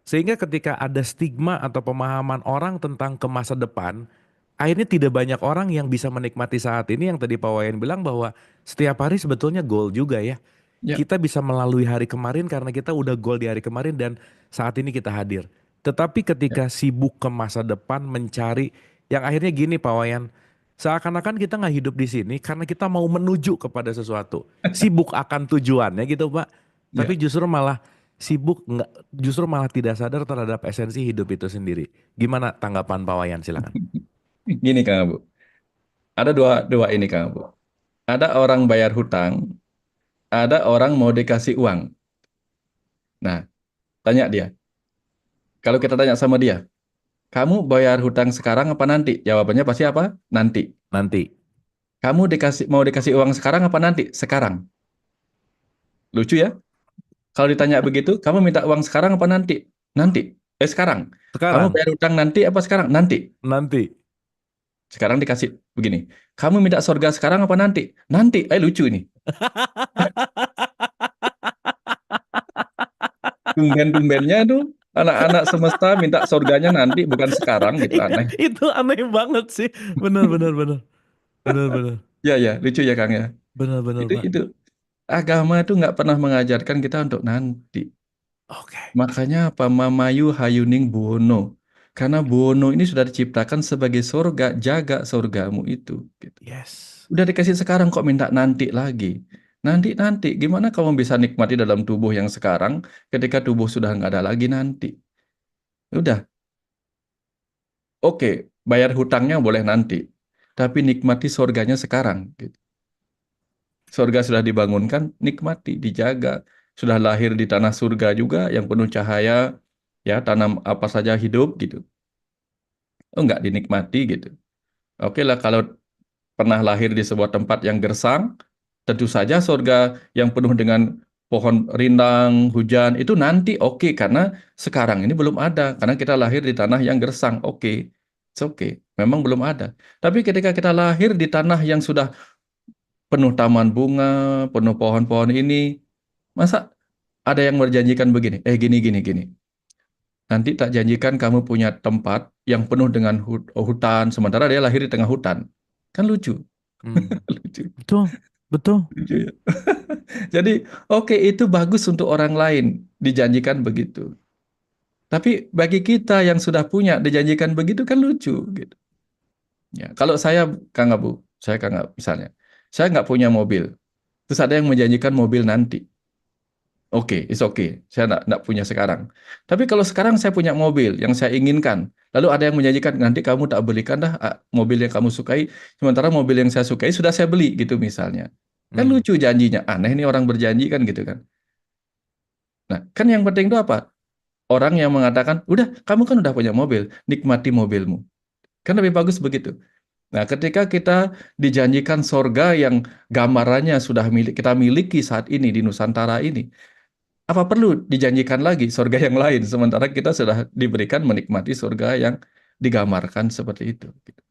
Sehingga ketika ada stigma atau pemahaman orang tentang ke masa depan, akhirnya tidak banyak orang yang bisa menikmati saat ini yang tadi Pak Wayan bilang bahwa setiap hari sebetulnya goal juga ya. ya. Kita bisa melalui hari kemarin karena kita udah goal di hari kemarin dan saat ini kita hadir. Tetapi Ya. ketika sibuk ke masa depan mencari, yang akhirnya gini Pak Wayan, seakan-akan kita nggak hidup di sini karena kita mau menuju kepada sesuatu. Sibuk akan tujuannya gitu Pak. Tapi Ya. justru malah sibuk nggak, justru malah tidak sadar terhadap esensi hidup itu sendiri. Gimana tanggapan Pak Wayan? Silakan. Gini Kang Abu, ada dua ini Kang Abu. Ada orang bayar hutang, ada orang mau dikasih uang. Nah, tanya dia. Kalau kita tanya sama dia, Kamu bayar hutang sekarang apa nanti? Jawabannya pasti apa? Nanti. Nanti. Kamu mau dikasih uang sekarang apa nanti? Sekarang. Lucu ya? Kalau ditanya begitu, kamu minta uang sekarang apa nanti? Nanti. Sekarang. Kamu Sekarang. bayar hutang nanti apa sekarang? Nanti. Nanti. Sekarang dikasih begini. Kamu minta surga sekarang apa nanti? Nanti. Lucu ini. Tumben-tumbennya tuh anak-anak semesta minta surganya nanti bukan sekarang gitu Iya, aneh. itu aneh banget sih. Benar, benar, benar. Benar, benar. Ya ya, lucu ya Kang ya. Benar, benar, Pak. Itu agama itu nggak pernah mengajarkan kita untuk nanti. Oke. Makanya apa Mamayu Hayuning Buwono. Karena Buwono ini sudah diciptakan sebagai surga, jaga surgamu itu. Gitu. Yes. Udah dikasih sekarang kok minta nanti lagi. Nanti, gimana kamu bisa nikmati dalam tubuh yang sekarang ketika tubuh sudah nggak ada lagi nanti? Udah, oke, bayar hutangnya boleh nanti. Tapi nikmati surganya sekarang. Gitu. Surga sudah dibangunkan, nikmati, dijaga. Sudah lahir di tanah surga juga yang penuh cahaya, ya tanam apa saja hidup gitu. Oh, nggak dinikmati gitu. Oke lah kalau pernah lahir di sebuah tempat yang gersang, tentu saja surga yang penuh dengan pohon rindang, hujan, itu nanti oke, karena sekarang ini belum ada. Karena kita lahir di tanah yang gersang, oke. It's okay. Memang belum ada. Tapi ketika kita lahir di tanah yang sudah penuh taman bunga, penuh pohon-pohon ini, masa ada yang berjanjikan begini? Gini, gini, gini. Nanti tak janjikan kamu punya tempat yang penuh dengan hutan, sementara dia lahir di tengah hutan. Kan lucu. Hmm. Lucu. Betul, betul. Lucu ya. Jadi, oke, itu bagus untuk orang lain, dijanjikan begitu. Tapi bagi kita yang sudah punya, dijanjikan begitu kan lucu gitu. Ya, kalau saya Kang Abu, saya Kang Abu, misalnya, saya nggak punya mobil, terus ada yang menjanjikan mobil nanti. Oke, it's okay. Saya nggak punya sekarang. Tapi kalau sekarang saya punya mobil yang saya inginkan, lalu ada yang menjanjikan nanti kamu tak belikan dah mobil yang kamu sukai, sementara mobil yang saya sukai sudah saya beli gitu misalnya. Kan Hmm. lucu janjinya. Aneh nih orang berjanji kan gitu kan. Nah, kan yang penting itu apa? Orang yang mengatakan, udah kamu kan udah punya mobil, nikmati mobilmu. Kan lebih bagus begitu. Nah, ketika kita dijanjikan sorga yang gambarannya sudah kita miliki saat ini di Nusantara ini, apa perlu dijanjikan lagi surga yang lain sementara kita sudah diberikan menikmati surga yang digambarkan seperti itu gitu.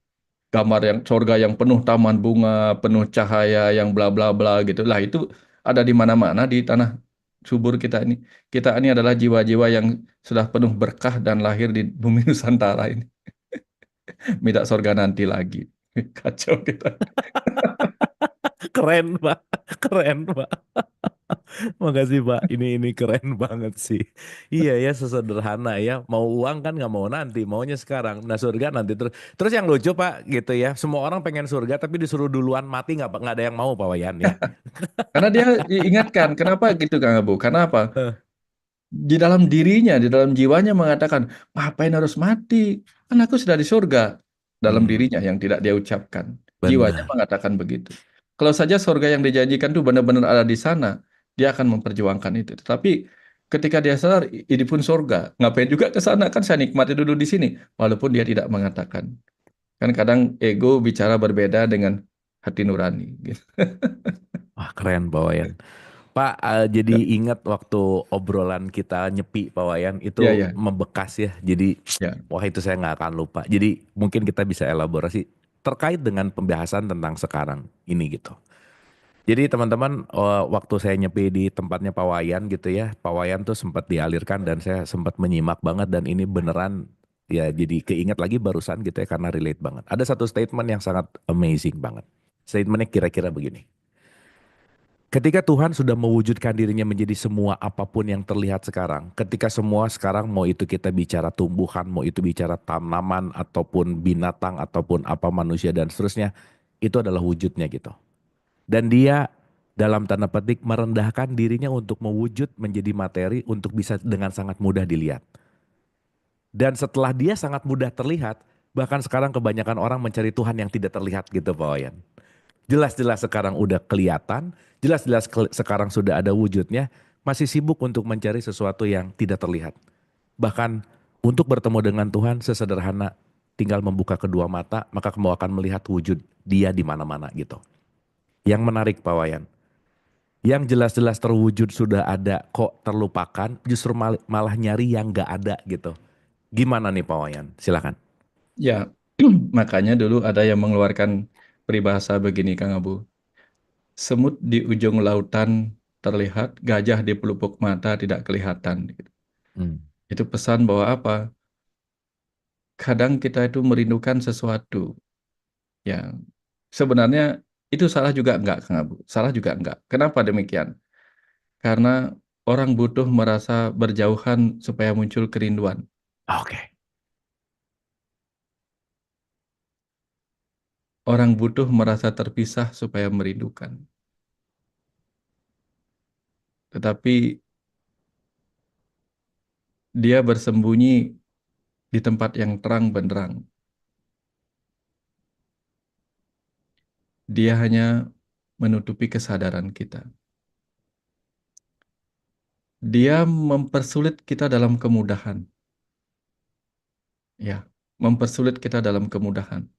Gambar yang surga yang penuh taman bunga, penuh cahaya yang bla bla bla gitu lah, itu ada di mana-mana di tanah subur kita ini. Kita ini adalah jiwa-jiwa yang sudah penuh berkah dan lahir di bumi Nusantara ini. Minta surga nanti lagi. Kacau kita. Keren, Pak. Keren, Pak. Makasih, Pak. Ini keren banget sih. Iya ya, sesederhana ya. Mau uang kan nggak mau nanti, maunya sekarang. Nah, surga nanti terus. Terus yang lucu, Pak, gitu ya. Semua orang pengen surga tapi disuruh duluan mati, nggak ada yang mau, Pak Wayan ya. Karena dia diingatkan, kenapa gitu Kang Abu? Karena apa? Eh, Di dalam dirinya, di dalam jiwanya mengatakan, ngapain harus mati? Kan aku sudah di surga. Dalam Hmm, dirinya yang tidak dia ucapkan. Jiwanya benar. mengatakan begitu. Kalau saja surga yang dijanjikan itu benar-benar ada di sana, dia akan memperjuangkan itu. Tetapi ketika dia sadar, ini pun surga. Ngapain juga ke sana? Kan saya nikmati dulu di sini. Walaupun dia tidak mengatakan. Kan kadang ego bicara berbeda dengan hati nurani. Gitu. Wah, keren, Pak Wayan. Pak, jadi Ya, ingat waktu obrolan kita nyepi, Pak Wayan, ya, itu ya. membekas ya. Jadi, Ya. wah itu saya nggak akan lupa. Jadi mungkin kita bisa elaborasi terkait dengan pembahasan tentang sekarang ini gitu. Jadi teman-teman, waktu saya nyepi di tempatnya Pak Wayan gitu ya, Pak Wayan tuh sempat dialirkan dan saya sempat menyimak banget dan ini beneran ya jadi keinget lagi barusan gitu ya karena relate banget. Ada satu statement yang sangat amazing banget. Statementnya kira-kira begini. Ketika Tuhan sudah mewujudkan dirinya menjadi semua apapun yang terlihat sekarang, ketika semua sekarang mau itu kita bicara tumbuhan, mau itu bicara tanaman ataupun binatang ataupun apa manusia dan seterusnya, itu adalah wujudnya gitu. Dan dia dalam tanda petik merendahkan dirinya untuk mewujud menjadi materi untuk bisa dengan sangat mudah dilihat. Dan setelah dia sangat mudah terlihat, bahkan sekarang kebanyakan orang mencari Tuhan yang tidak terlihat gitu Pak Wayan. Jelas-jelas sekarang udah kelihatan, jelas-jelas sekarang sudah ada wujudnya, masih sibuk untuk mencari sesuatu yang tidak terlihat. Bahkan Untuk bertemu dengan Tuhan sesederhana tinggal membuka kedua mata, maka kamu akan melihat wujud Dia di mana-mana gitu. Yang menarik Pak Wayan, yang jelas-jelas terwujud sudah ada kok terlupakan, justru malah nyari yang gak ada gitu. Gimana nih Pak Wayan? Silakan. Ya, makanya dulu ada yang mengeluarkan peribahasa begini, Kang Abu. Semut di ujung lautan terlihat, gajah di pelupuk mata tidak kelihatan. Gitu. Hmm. Itu pesan bahwa apa? Kadang kita itu merindukan sesuatu yang sebenarnya itu salah juga enggak, Kang Abu. Salah juga enggak. Kenapa demikian? Karena orang butuh merasa berjauhan supaya muncul kerinduan. Oke. Orang butuh merasa terpisah supaya merindukan. Tetapi dia bersembunyi di tempat yang terang benderang. Dia hanya menutupi kesadaran kita. Dia mempersulit kita dalam kemudahan. Ya, mempersulit kita dalam kemudahan.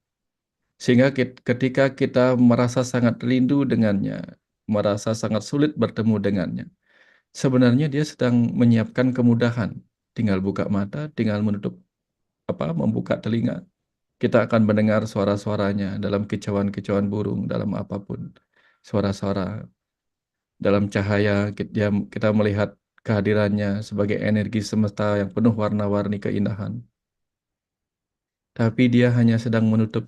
Sehingga ketika kita merasa sangat rindu dengannya, merasa sangat sulit bertemu dengannya, sebenarnya dia sedang menyiapkan kemudahan. Tinggal buka mata, tinggal menutup membuka telinga. Kita akan mendengar suara-suaranya dalam kicauan-kicauan burung, dalam apapun. Suara-suara dalam cahaya kita melihat kehadirannya sebagai energi semesta yang penuh warna-warni keindahan. Tapi dia hanya sedang menutup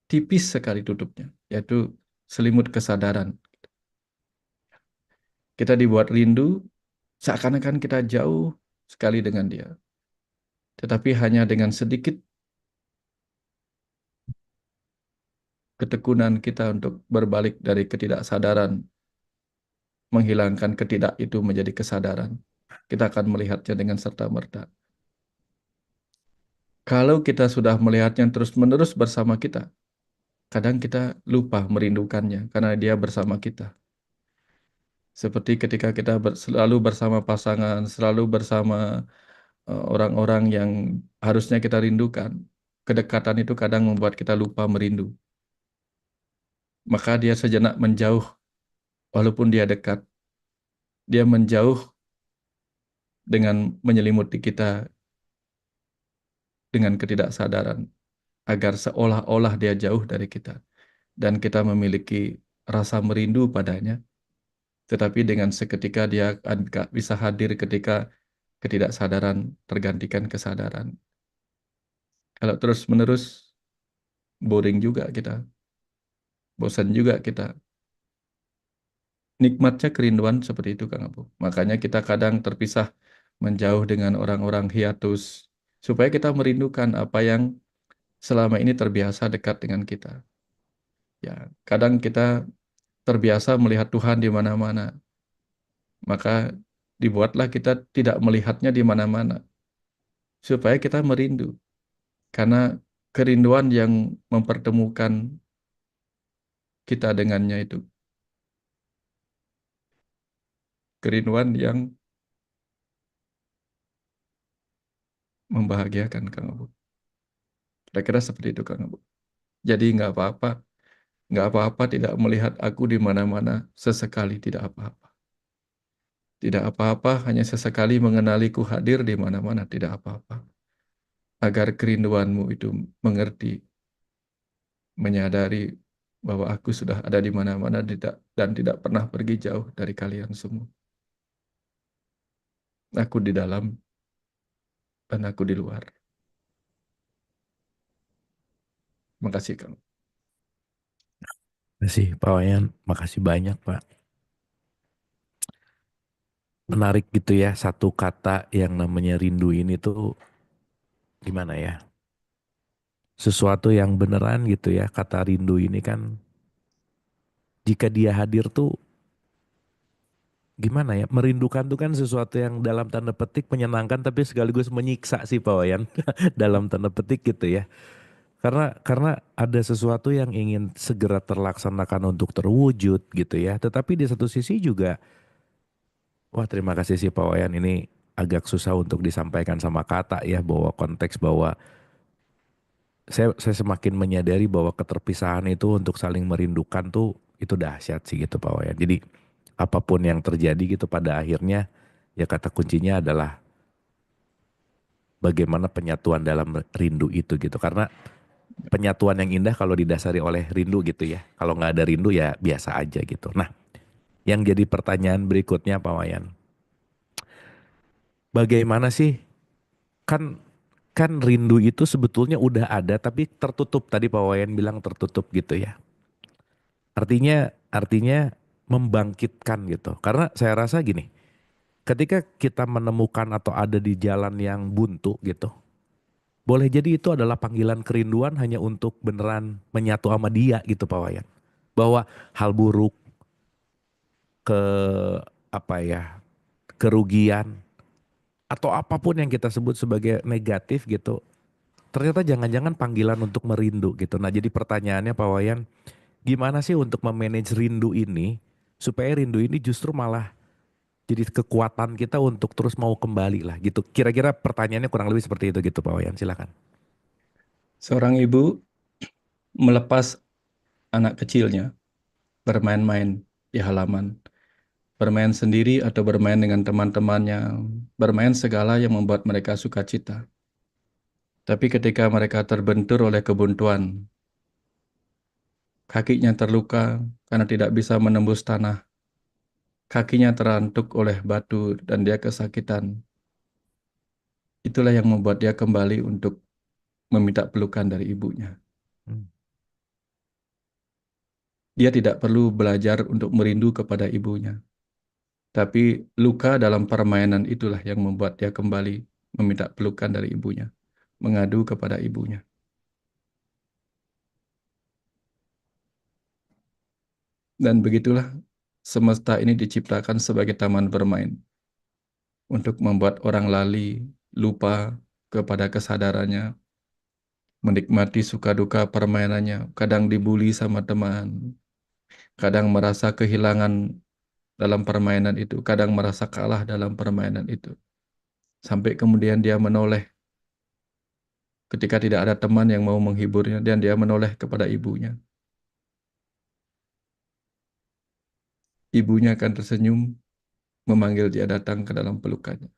tipis sekali tutupnya, yaitu selimut kesadaran. Kita dibuat rindu seakan-akan kita jauh sekali dengan dia. Tetapi hanya dengan sedikit ketekunan kita untuk berbalik dari ketidaksadaran, menghilangkan ketidak itu menjadi kesadaran. Kita akan melihatnya dengan serta-merta. Kalau kita sudah melihatnya terus-menerus bersama kita, kadang kita lupa merindukannya karena dia bersama kita. Seperti ketika kita selalu bersama pasangan, selalu bersama orang-orang yang harusnya kita rindukan. Kedekatan itu kadang membuat kita lupa merindu. Maka dia sejenak menjauh, walaupun dia dekat. Dia menjauh dengan menyelimuti kita dengan ketidaksadaran, agar seolah-olah dia jauh dari kita. Dan kita memiliki rasa merindu padanya, tetapi dengan seketika dia bisa hadir ketika ketidaksadaran tergantikan kesadaran. Kalau terus-menerus, boring juga kita, bosan juga kita. Nikmatnya kerinduan seperti itu, Kang Abu. Makanya kita kadang terpisah, menjauh dengan orang-orang hiatus, supaya kita merindukan apa yang selama ini terbiasa dekat dengan kita. Ya, kadang kita terbiasa melihat Tuhan di mana-mana, maka dibuatlah kita tidak melihatnya di mana-mana, supaya kita merindu. Karena kerinduan yang mempertemukan kita dengannya itu, kerinduan yang membahagiakan, Kang Abu. Kira-kira seperti itu, Kang Abu. Jadi nggak apa-apa tidak melihat aku di mana-mana, sesekali tidak apa-apa. Tidak apa-apa hanya sesekali mengenaliku hadir di mana-mana, tidak apa-apa. Agar kerinduanmu itu mengerti, menyadari bahwa aku sudah ada di mana-mana dan tidak pernah pergi jauh dari kalian semua. Aku di dalam dan aku di luar. Terima kasih, Kang. Terima kasih Pak Wayan, makasih banyak Pak. Menarik gitu ya, satu kata yang namanya rindu ini tuh gimana ya? Sesuatu yang beneran gitu ya, kata rindu ini kan jika dia hadir tuh gimana ya? Merindukan tuh kan sesuatu yang dalam tanda petik menyenangkan tapi sekaligus menyiksa sih Pak Wayan dalam tanda petik gitu ya. Karena ada sesuatu yang ingin segera terlaksanakan untuk terwujud gitu ya. Tetapi di satu sisi juga, wah terima kasih sih Pak Wayan ini agak susah untuk disampaikan sama kata ya, bahwa konteks bahwa saya semakin menyadari bahwa keterpisahan itu untuk saling merindukan tuh itu dahsyat sih gitu Pak Wayan. Jadi apapun yang terjadi gitu pada akhirnya ya kata kuncinya adalah bagaimana penyatuan dalam rindu itu gitu. Karena penyatuan yang indah kalau didasari oleh rindu gitu ya. Kalau nggak ada rindu ya biasa aja gitu. Nah, yang jadi pertanyaan berikutnya Pak Wayan, bagaimana sih kan kan rindu itu sebetulnya udah ada tapi tertutup, tadi Pak Wayan bilang tertutup gitu ya. Artinya membangkitkan gitu. Karena saya rasa gini, ketika kita menemukan atau ada di jalan yang buntu gitu, boleh jadi itu adalah panggilan kerinduan hanya untuk beneran menyatu sama dia gitu Pak Wayan. Bahwa hal buruk, ke apa ya, kerugian atau apapun yang kita sebut sebagai negatif gitu, ternyata jangan-jangan panggilan untuk merindu gitu. Nah jadi pertanyaannya Pak Wayan, gimana sih untuk memanage rindu ini supaya rindu ini justru malah jadi kekuatan kita untuk terus mau kembali lah gitu. Kira-kira pertanyaannya kurang lebih seperti itu gitu Pak Wayan, silakan. Seorang ibu melepas anak kecilnya bermain-main di halaman, bermain sendiri atau bermain dengan teman-temannya, bermain segala yang membuat mereka sukacita. Tapi ketika mereka terbentur oleh kebuntuan, kakinya terluka karena tidak bisa menembus tanah, kakinya terantuk oleh batu dan dia kesakitan. Itulah yang membuat dia kembali untuk meminta pelukan dari ibunya. Hmm. Dia tidak perlu belajar untuk merindu kepada ibunya. Tapi luka dalam permainan itulah yang membuat dia kembali meminta pelukan dari ibunya, mengadu kepada ibunya. Dan begitulah semesta ini diciptakan sebagai taman bermain untuk membuat orang lali, lupa kepada kesadarannya, menikmati suka duka permainannya, kadang dibully sama teman, kadang merasa kehilangan dalam permainan itu, kadang merasa kalah dalam permainan itu. Sampai kemudian dia menoleh ketika tidak ada teman yang mau menghiburnya dan dia menoleh kepada ibunya. Ibunya akan tersenyum memanggil dia datang ke dalam pelukannya.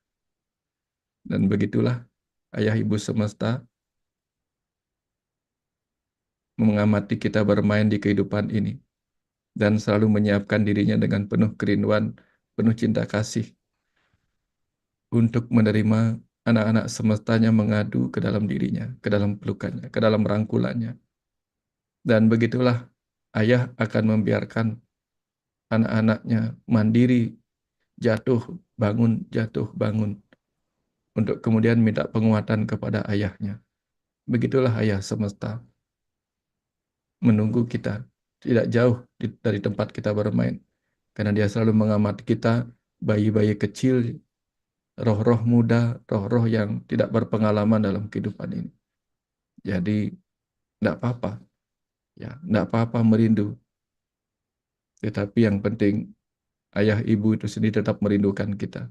Dan begitulah ayah ibu semesta mengamati kita bermain di kehidupan ini dan selalu menyiapkan dirinya dengan penuh kerinduan, penuh cinta kasih untuk menerima anak-anak semestanya mengadu ke dalam dirinya, ke dalam pelukannya, ke dalam rangkulannya. Dan begitulah ayah akan membiarkan anak-anaknya mandiri, jatuh, bangun, untuk kemudian minta penguatan kepada ayahnya. Begitulah ayah semesta menunggu kita tidak jauh dari tempat kita bermain. Karena dia selalu mengamati kita, bayi-bayi kecil, roh-roh muda, roh-roh yang tidak berpengalaman dalam kehidupan ini. Jadi, tidak apa-apa. Ya, tidak apa-apa merindu. Tetapi yang penting, ayah ibu itu sendiri tetap merindukan kita.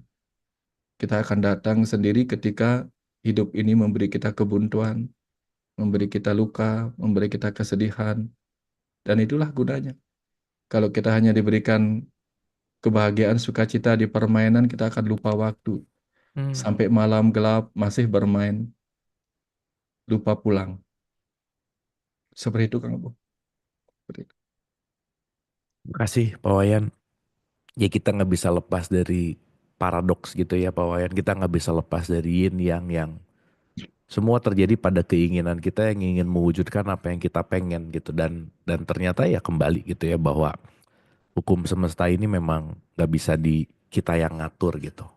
Kita akan datang sendiri ketika hidup ini memberi kita kebuntuan, memberi kita luka, memberi kita kesedihan. Dan itulah gunanya. Kalau kita hanya diberikan kebahagiaan sukacita di permainan, kita akan lupa waktu. Hmm. Sampai malam gelap masih bermain, lupa pulang. Seperti itu Kang Abu. Seperti itu. Terima kasih Pak Wayan. Ya kita nggak bisa lepas dari paradoks gitu ya Pak Wayan. Kita nggak bisa lepas dari yin yang semua terjadi pada keinginan kita yang ingin mewujudkan apa yang kita pengen gitu, dan ternyata ya kembali gitu ya bahwa hukum semesta ini memang nggak bisa di kita yang ngatur gitu.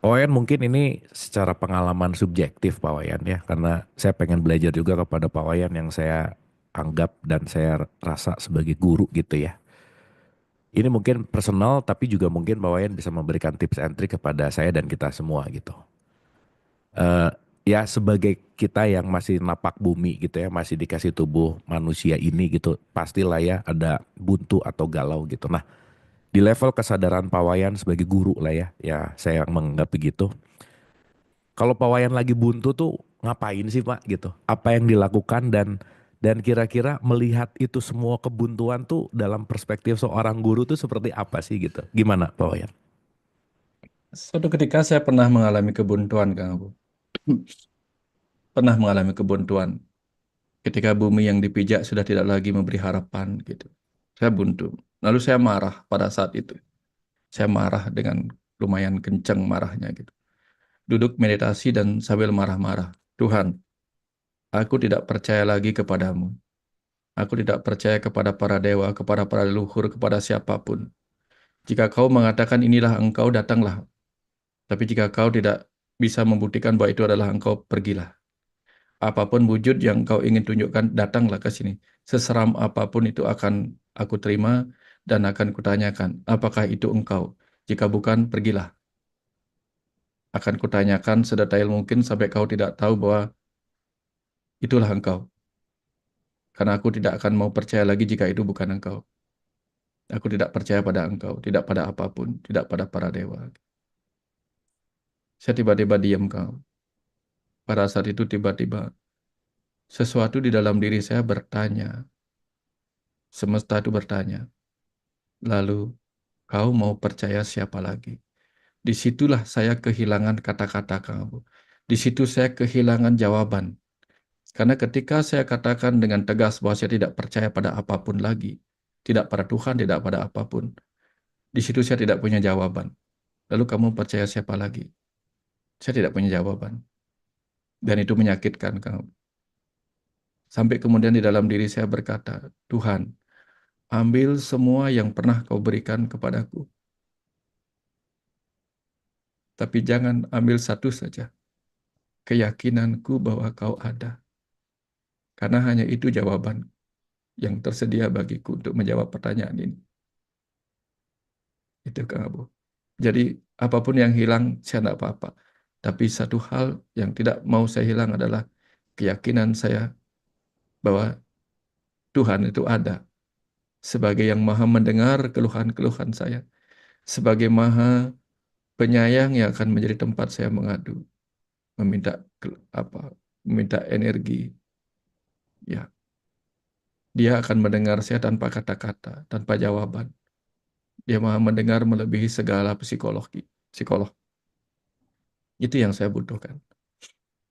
Pak Wayan mungkin ini secara pengalaman subjektif Pak Wayan ya, karena saya pengen belajar juga kepada Pak Wayan yang saya anggap dan saya rasa sebagai guru gitu ya. Ini mungkin personal tapi juga mungkin Pak Wayan bisa memberikan tips and trick kepada saya dan kita semua gitu. eh Ya sebagai kita yang masih napak bumi gitu ya, masih dikasih tubuh manusia ini gitu, pastilah ya ada buntu atau galau gitu. Nah, Di level kesadaran Pak Wayan sebagai guru lah ya, ya saya menganggap begitu. Kalau Pak Wayan lagi buntu tuh ngapain sih Pak gitu? Apa yang dilakukan dan kira-kira melihat itu semua kebuntuan tuh dalam perspektif seorang guru tuh seperti apa sih gitu? Gimana Pak Wayan? Suatu ketika saya pernah mengalami kebuntuan, Kang Abu. Pernah mengalami kebuntuan. Ketika bumi yang dipijak sudah tidak lagi memberi harapan gitu. Saya buntu. Lalu saya marah pada saat itu. Saya marah dengan lumayan kencang marahnya gitu. Duduk meditasi dan sambil marah-marah. Tuhan, aku tidak percaya lagi kepadamu. Aku tidak percaya kepada para dewa, kepada para leluhur, kepada siapapun. Jika kau mengatakan inilah engkau, datanglah. Tapi jika kau tidak bisa membuktikan bahwa itu adalah engkau, pergilah. Apapun wujud yang kau ingin tunjukkan, datanglah ke sini. Seseram apapun itu akan aku terima dan akan kutanyakan, apakah itu engkau? Jika bukan, pergilah. Akan kutanyakan sedetail mungkin sampai kau tidak tahu bahwa itulah engkau. Karena aku tidak akan mau percaya lagi jika itu bukan engkau. Aku tidak percaya pada engkau, tidak pada apapun, tidak pada para dewa. Saya tiba-tiba diam kau. Pada saat itu tiba-tiba sesuatu di dalam diri saya bertanya. Semesta itu bertanya. Lalu, kau mau percaya siapa lagi? Disitulah saya kehilangan kata-kata kamu. Di situ saya kehilangan jawaban. Karena ketika saya katakan dengan tegas bahwa saya tidak percaya pada apapun lagi, tidak pada Tuhan, tidak pada apapun, di situ saya tidak punya jawaban. Lalu kamu percaya siapa lagi? Saya tidak punya jawaban. Dan itu menyakitkan kamu. Sampai kemudian di dalam diri saya berkata, Tuhan, ambil semua yang pernah kau berikan kepadaku. Tapi jangan ambil satu saja, keyakinanku bahwa kau ada. Karena hanya itu jawaban yang tersedia bagiku untuk menjawab pertanyaan ini. Itu Kang Abu. Jadi apapun yang hilang, saya tidak apa-apa. Tapi satu hal yang tidak mau saya hilang adalah keyakinan saya bahwa Tuhan itu ada. Sebagai yang maha mendengar keluhan-keluhan saya. Sebagai maha penyayang yang akan menjadi tempat saya mengadu. Meminta apa? Meminta energi. Ya, dia akan mendengar saya tanpa kata-kata, tanpa jawaban. Dia maha mendengar melebihi segala psikolog. Itu yang saya butuhkan.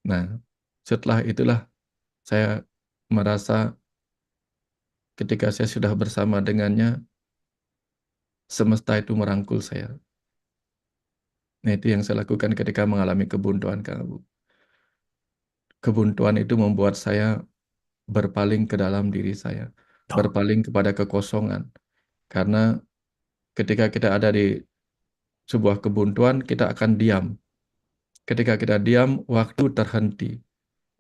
Nah, setelah itulah saya merasa ketika saya sudah bersama dengannya, semesta itu merangkul saya. Nah, itu yang saya lakukan ketika mengalami kebuntuan, Kang Abu. Kebuntuan itu membuat saya berpaling ke dalam diri saya, berpaling kepada kekosongan. Karena ketika kita ada di sebuah kebuntuan, kita akan diam. Ketika kita diam, waktu terhenti,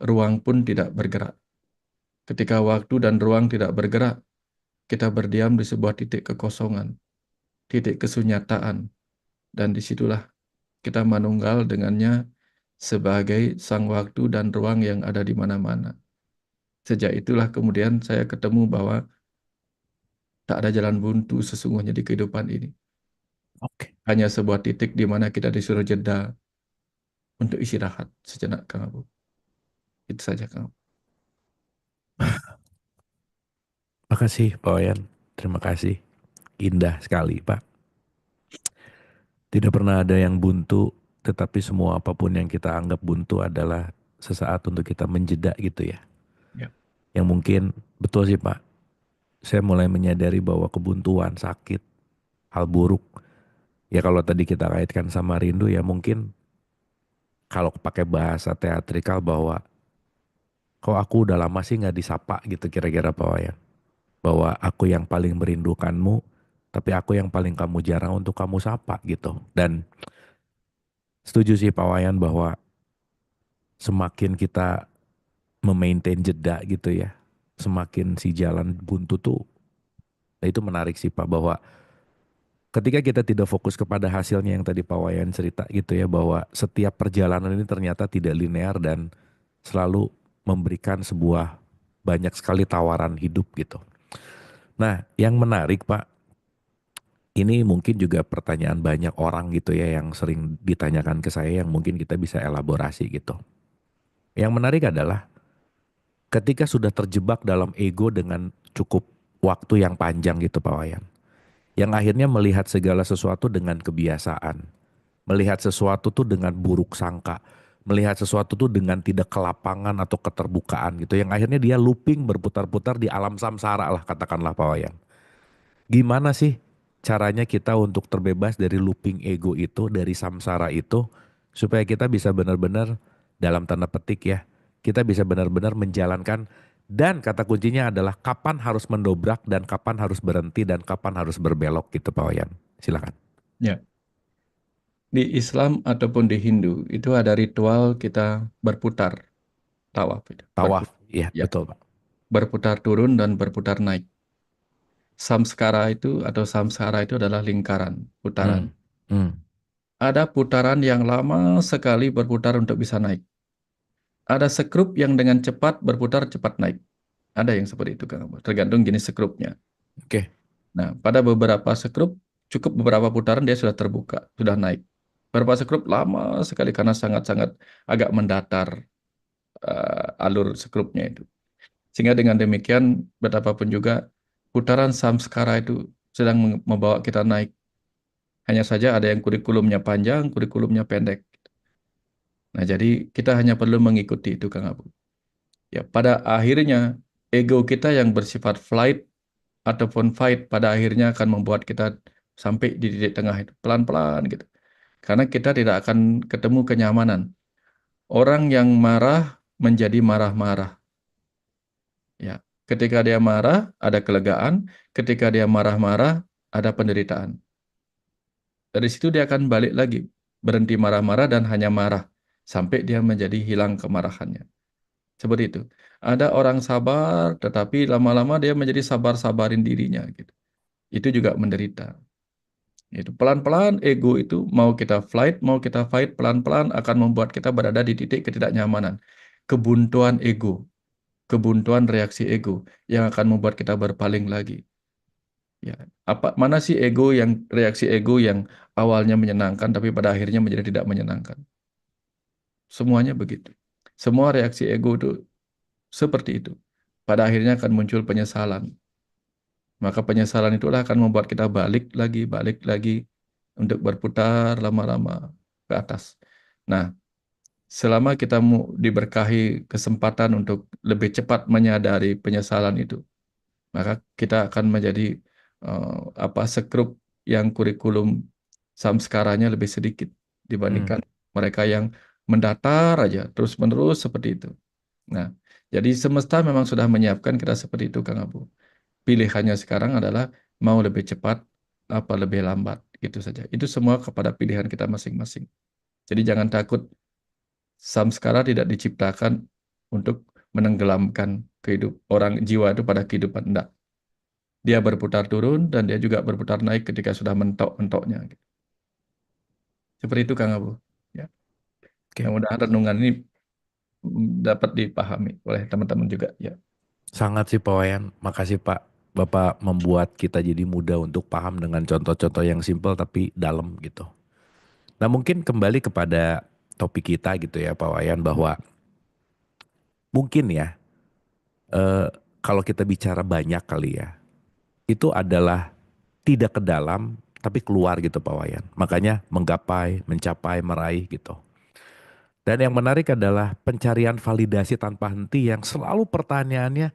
ruang pun tidak bergerak. Ketika waktu dan ruang tidak bergerak, kita berdiam di sebuah titik kekosongan, titik kesunyataan, dan disitulah kita manunggal dengannya sebagai sang waktu dan ruang yang ada di mana-mana. Sejak itulah kemudian saya ketemu bahwa tak ada jalan buntu sesungguhnya di kehidupan ini. Oke. Hanya sebuah titik di mana kita disuruh jeda untuk istirahat sejenak, Kang Abu. Itu saja, Kang Abu. Makasih Pak Wayan. Terima kasih. Indah sekali Pak. Tidak pernah ada yang buntu, tetapi semua apapun yang kita anggap buntu adalah sesaat untuk kita menjeda gitu ya. Ya, Yang mungkin betul sih Pak. Saya mulai menyadari bahwa kebuntuan, sakit, hal buruk. Ya kalau tadi kita kaitkan sama rindu ya mungkin kalau pakai bahasa teatrikal bahwa kok aku udah lama sih nggak disapa gitu kira-kira Pak Wayan. Bahwa aku yang paling merindukanmu, tapi aku yang paling kamu jarang untuk kamu sapa gitu. Dan setuju sih Pak Wayan bahwa semakin kita memaintain jeda gitu ya, semakin si jalan buntu tuh, nah itu menarik sih Pak bahwa ketika kita tidak fokus kepada hasilnya yang tadi Pak Wayan cerita gitu ya, bahwa setiap perjalanan ini ternyata tidak linear dan selalu memberikan sebuah banyak sekali tawaran hidup gitu. Nah yang menarik Pak, Ini mungkin juga pertanyaan banyak orang gitu ya yang sering ditanyakan ke saya yang mungkin kita bisa elaborasi gitu. Yang menarik adalah ketika sudah terjebak dalam ego dengan cukup waktu yang panjang gitu Pak Wayan. Yang akhirnya melihat segala sesuatu dengan kebiasaan. Melihat sesuatu tuh dengan buruk sangka. Melihat sesuatu tuh dengan tidak kelapangan atau keterbukaan gitu. Yang akhirnya dia looping berputar-putar di alam samsara lah katakanlah Pak Wayan. Gimana sih caranya kita untuk terbebas dari looping ego itu, dari samsara itu, supaya kita bisa benar-benar dalam tanda petik ya, kita bisa benar-benar menjalankan dan kata kuncinya adalah kapan harus mendobrak dan kapan harus berhenti dan kapan harus berbelok gitu Pak Wayan. Silakan. Ya, di Islam ataupun di Hindu itu ada ritual kita berputar tawaf itu. Tawaf, ya Ya, betul Pak. berputar turun dan berputar naik. Samskara itu adalah lingkaran, putaran. Hmm. Hmm. Ada putaran yang lama sekali berputar untuk bisa naik. Ada sekrup yang dengan cepat berputar cepat naik. Ada yang seperti itu, Kang Abah. Tergantung jenis sekrupnya. Oke. Nah, pada beberapa sekrup, cukup beberapa putaran dia sudah terbuka, sudah naik. Beberapa sekrup lama sekali karena sangat-sangat agak mendatar alur sekrupnya itu. Sehingga dengan demikian, betapapun juga putaran samskara itu sedang membawa kita naik. Hanya saja ada yang kurikulumnya panjang, kurikulumnya pendek. Nah, jadi kita hanya perlu mengikuti itu, Kang Abu. Ya, pada akhirnya ego kita yang bersifat flight ataupun fight pada akhirnya akan membuat kita sampai di titik tengah itu pelan-pelan gitu. Karena kita tidak akan ketemu kenyamanan. Orang yang marah menjadi marah-marah. Ya, ketika dia marah ada kelegaan, ketika dia marah-marah ada penderitaan. Dari situ dia akan balik lagi, berhenti marah-marah dan hanya marah sampai dia menjadi hilang kemarahannya. Seperti itu. Ada orang sabar, tetapi lama-lama dia menjadi sabar-sabarin dirinya gitu. Itu juga menderita. Itu pelan-pelan ego itu mau kita flight, mau kita fight, pelan-pelan akan membuat kita berada di titik ketidaknyamanan. Kebuntuan ego, kebuntuan reaksi ego yang akan membuat kita berpaling lagi. Ya, mana sih reaksi ego yang awalnya menyenangkan tapi pada akhirnya menjadi tidak menyenangkan. Semuanya begitu. Semua reaksi ego itu seperti itu. Pada akhirnya akan muncul penyesalan. Maka penyesalan itulah akan membuat kita balik lagi untuk berputar lama-lama ke atas. Nah, selama kita diberkahi kesempatan untuk lebih cepat menyadari penyesalan itu, maka kita akan menjadi eh, sekrup yang kurikulum samskaranya lebih sedikit Hmm. dibandingkan mereka yang mendatar aja terus-menerus seperti itu. Nah, jadi semesta memang sudah menyiapkan kita seperti itu, Kang Abu. Pilihannya sekarang adalah mau lebih cepat apa lebih lambat, gitu saja. Itu semua kepada pilihan kita masing-masing. Jadi jangan takut, samskara tidak diciptakan untuk menenggelamkan orang jiwa itu pada kehidupan. Enggak. Dia berputar turun dan dia juga berputar naik ketika sudah mentok-mentoknya. Seperti itu Kang Abu. Ya. Oke. Mudah-mudahan renungan ini dapat dipahami oleh teman-teman juga. Ya. Sangat sih Pak Wayan. Makasih Pak. Bapak membuat kita jadi mudah untuk paham dengan contoh-contoh yang simpel tapi dalam gitu. Nah mungkin kembali kepada topik kita gitu ya Pak Wayan bahwa mungkin ya kalau kita bicara banyak kali ya itu adalah tidak ke dalam tapi keluar gitu Pak Wayan. Makanya menggapai, mencapai, meraih gitu. Dan yang menarik adalah pencarian validasi tanpa henti yang selalu pertanyaannya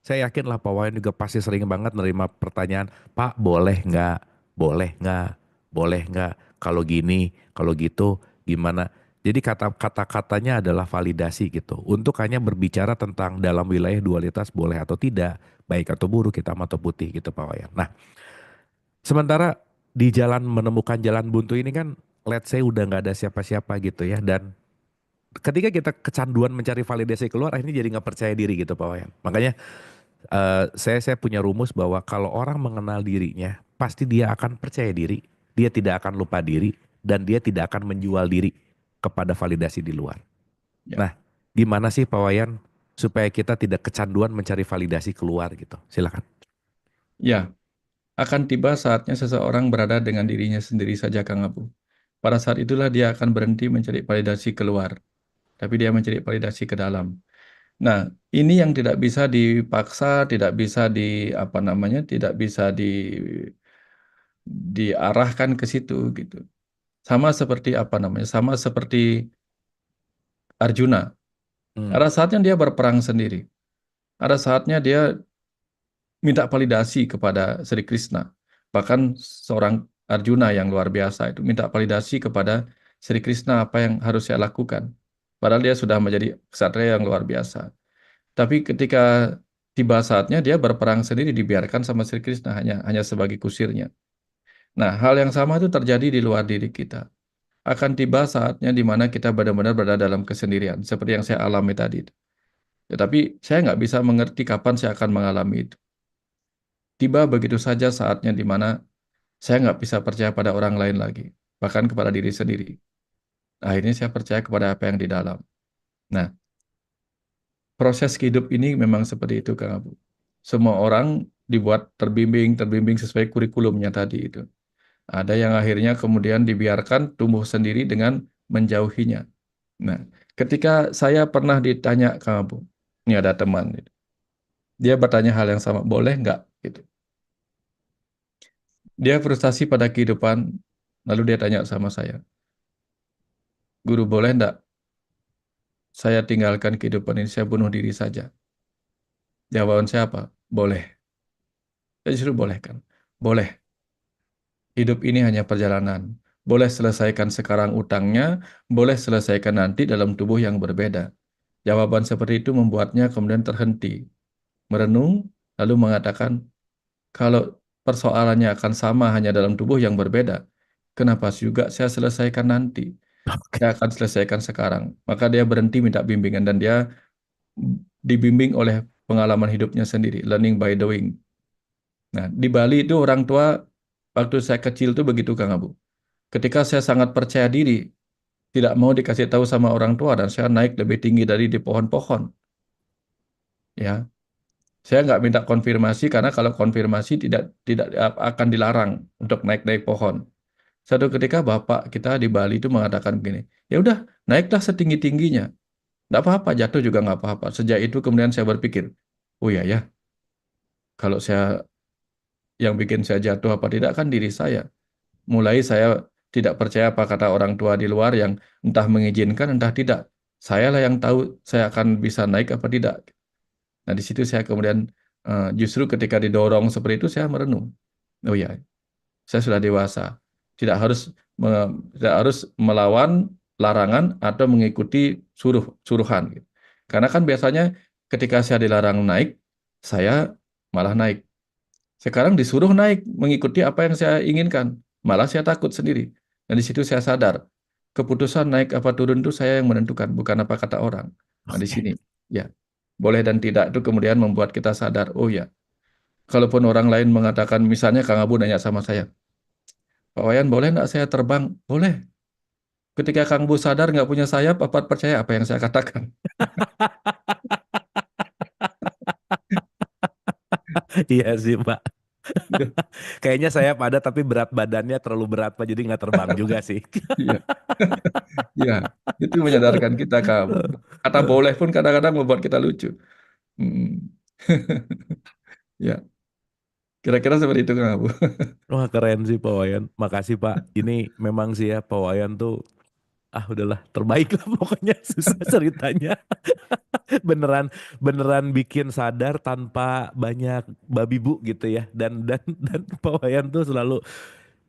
saya yakin lah Pak Wayan juga pasti sering banget nerima pertanyaan, Pak boleh nggak, boleh nggak, boleh nggak, kalau gini, kalau gitu gimana. Jadi kata-katanya adalah validasi gitu. Untuk hanya berbicara tentang dalam wilayah dualitas boleh atau tidak, baik atau buruk, hitam atau putih gitu Pak Wayan. Nah sementara di jalan menemukan jalan buntu ini kan let's say udah nggak ada siapa-siapa gitu ya. Dan ketika kita kecanduan mencari validasi keluar akhirnya jadi nggak percaya diri gitu Pak Wayan. Makanya saya punya rumus bahwa kalau orang mengenal dirinya, pasti dia akan percaya diri, dia tidak akan lupa diri, dan dia tidak akan menjual diri kepada validasi di luar. Ya. Nah, gimana sih Pak Wayan supaya kita tidak kecanduan mencari validasi keluar gitu? Silakan. Ya. Akan tiba saatnya seseorang berada dengan dirinya sendiri saja, Kang Abu. Pada saat itulah dia akan berhenti mencari validasi keluar, tapi dia mencari validasi ke dalam. Nah, ini yang tidak bisa dipaksa, tidak bisa apa namanya, tidak bisa diarahkan ke situ gitu. Sama seperti apa namanya? Sama seperti Arjuna. Hmm. Ada saatnya dia berperang sendiri. Ada saatnya dia minta validasi kepada Sri Krishna. Bahkan seorang Arjuna yang luar biasa itu minta validasi kepada Sri Krishna apa yang harus saya lakukan. Padahal dia sudah menjadi ksatria yang luar biasa. Tapi ketika tiba saatnya dia berperang sendiri dibiarkan sama Sri Krishna hanya sebagai kusirnya. Nah, hal yang sama itu terjadi di luar diri kita. Akan tiba saatnya di mana kita benar-benar berada dalam kesendirian, seperti yang saya alami tadi. Tetapi saya nggak bisa mengerti kapan saya akan mengalami itu. Tiba begitu saja saatnya di mana saya nggak bisa percaya pada orang lain lagi, bahkan kepada diri sendiri. Akhirnya saya percaya kepada apa yang di dalam. Nah, proses hidup ini memang seperti itu, Kang Abu. Semua orang dibuat terbimbing sesuai kurikulumnya tadi itu. Ada yang akhirnya kemudian dibiarkan tumbuh sendiri dengan menjauhinya. Nah, ketika saya pernah ditanya, Kang Abu, ini ada teman, gitu. Dia bertanya hal yang sama, boleh nggak? Gitu. Dia frustasi pada kehidupan, lalu dia tanya sama saya, Guru boleh nggak saya tinggalkan kehidupan ini, saya bunuh diri saja? Jawaban saya apa? Boleh. Saya justru boleh kan? Boleh. Hidup ini hanya perjalanan. Boleh selesaikan sekarang utangnya, boleh selesaikan nanti dalam tubuh yang berbeda. Jawaban seperti itu membuatnya kemudian terhenti, merenung, lalu mengatakan, kalau persoalannya akan sama hanya dalam tubuh yang berbeda, kenapa juga saya selesaikan nanti? Saya akan selesaikan sekarang. Maka dia berhenti minta bimbingan dan dia dibimbing oleh pengalaman hidupnya sendiri, learning by doing. Nah, di Bali itu orang tua waktu saya kecil itu begitu, Kang Abu. Ketika saya sangat percaya diri, tidak mau dikasih tahu sama orang tua dan saya naik lebih tinggi dari di pohon-pohon, ya. Saya nggak minta konfirmasi karena kalau konfirmasi tidak tidak akan dilarang untuk naik-naik pohon. Satu ketika bapak kita di Bali itu mengatakan begini, ya udah naiklah setinggi-tingginya, nggak apa-apa jatuh juga nggak apa-apa. Sejak itu kemudian saya berpikir, oh ya ya, kalau saya yang bikin saya jatuh apa tidak kan diri saya. Mulai saya tidak percaya apa kata orang tua di luar yang entah mengizinkan entah tidak. Saya lah yang tahu saya akan bisa naik apa tidak. Nah di situ saya kemudian justru ketika didorong seperti itu saya merenung. Oh ya, saya sudah dewasa. Tidak harus tidak harus melawan larangan atau mengikuti suruhan gitu. Karena kan biasanya ketika saya dilarang naik, saya malah naik. Sekarang disuruh naik mengikuti apa yang saya inginkan, malah saya takut sendiri. Dan di situ saya sadar, keputusan naik apa turun itu saya yang menentukan, bukan apa kata orang. Nah di Oke. sini, ya boleh dan tidak itu kemudian membuat kita sadar, oh ya, kalaupun orang lain mengatakan, misalnya Kang Abu nanya sama saya, Pak Wayan boleh nggak saya terbang? Boleh. Ketika Kang Abu sadar nggak punya sayap, apa percaya apa yang saya katakan? Iya sih Pak. Kayaknya saya pada tapi berat badannya terlalu berat Pak, jadi nggak terbang juga sih. Iya, iya. Itu menyadarkan kita, Kang Abu. Kata boleh pun kadang-kadang membuat kita lucu. Hmm. Ya, kira-kira seperti itu, Kang Abu. Wah keren sih Pak Wayan. Makasih Pak. Ini memang sih ya Pak Wayan tuh udahlah terbaik lah pokoknya susah ceritanya. Beneran beneran bikin sadar tanpa banyak babi bu gitu ya. Dan Pak Wayan tuh selalu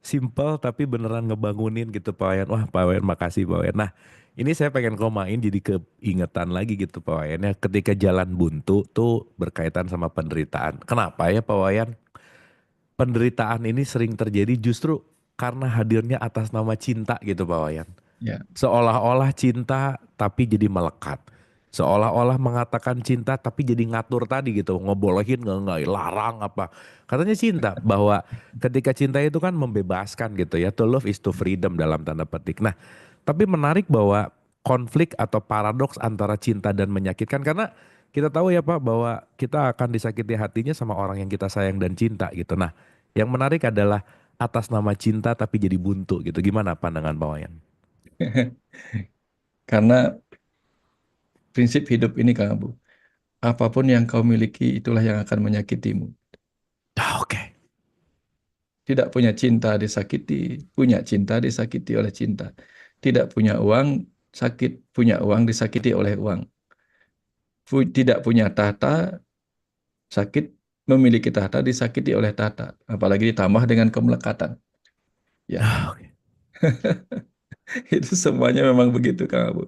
simple tapi beneran ngebangunin gitu Pak Wayan. Wah Pak Wayan makasih Pak Wayan. Nah ini saya pengen komain jadi keingetan lagi gitu Pak Wayan ya. Ketika jalan buntu tuh berkaitan sama penderitaan. Kenapa ya Pak Wayan? Penderitaan ini sering terjadi justru karena hadirnya atas nama cinta gitu Pak Wayan. Ya, Seolah-olah cinta tapi jadi melekat. Seolah-olah mengatakan cinta tapi jadi ngatur tadi gitu. Ngebolehin nggak larang apa. Katanya cinta bahwa ketika cinta itu kan membebaskan gitu ya. To love is to freedom dalam tanda petik. Nah tapi menarik bahwa konflik atau paradoks antara cinta dan menyakitkan. Karena kita tahu ya Pak bahwa kita akan disakiti hatinya sama orang yang kita sayang dan cinta gitu. Nah Yang menarik adalah atas nama cinta tapi jadi buntu gitu. Gimana pandangan Pak Wayan? Karena prinsip hidup ini Kang Abu, apapun yang kau miliki itulah yang akan menyakitimu. Ah, oke. Tidak punya cinta disakiti, punya cinta disakiti oleh cinta. Tidak punya uang, sakit, punya uang disakiti oleh uang. Tidak punya tahta, sakit, memiliki tahta disakiti oleh tahta. Apalagi ditambah dengan kemelekatan. Ya, Ah, oke. itu semuanya memang begitu Kang Abu.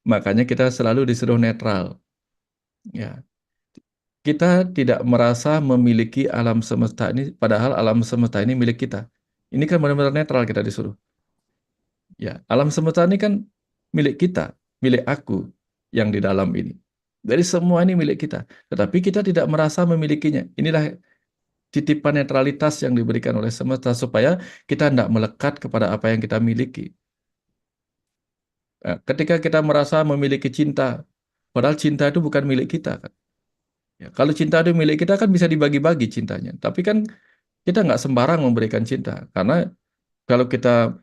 Makanya kita selalu disuruh netral. Ya, kita tidak merasa memiliki alam semesta ini, padahal alam semesta ini milik kita. Ini kan benar-benar netral kita disuruh. Ya, alam semesta ini kan milik kita, milik aku yang di dalam ini. Jadi semua ini milik kita. Tetapi kita tidak merasa memilikinya. Inilah titipan netralitas yang diberikan oleh semesta supaya kita tidak melekat kepada apa yang kita miliki. Ketika kita merasa memiliki cinta, padahal cinta itu bukan milik kita kan. Ya, kalau cinta itu milik kita kan bisa dibagi-bagi cintanya. Tapi kan kita nggak sembarang memberikan cinta. Karena kalau kita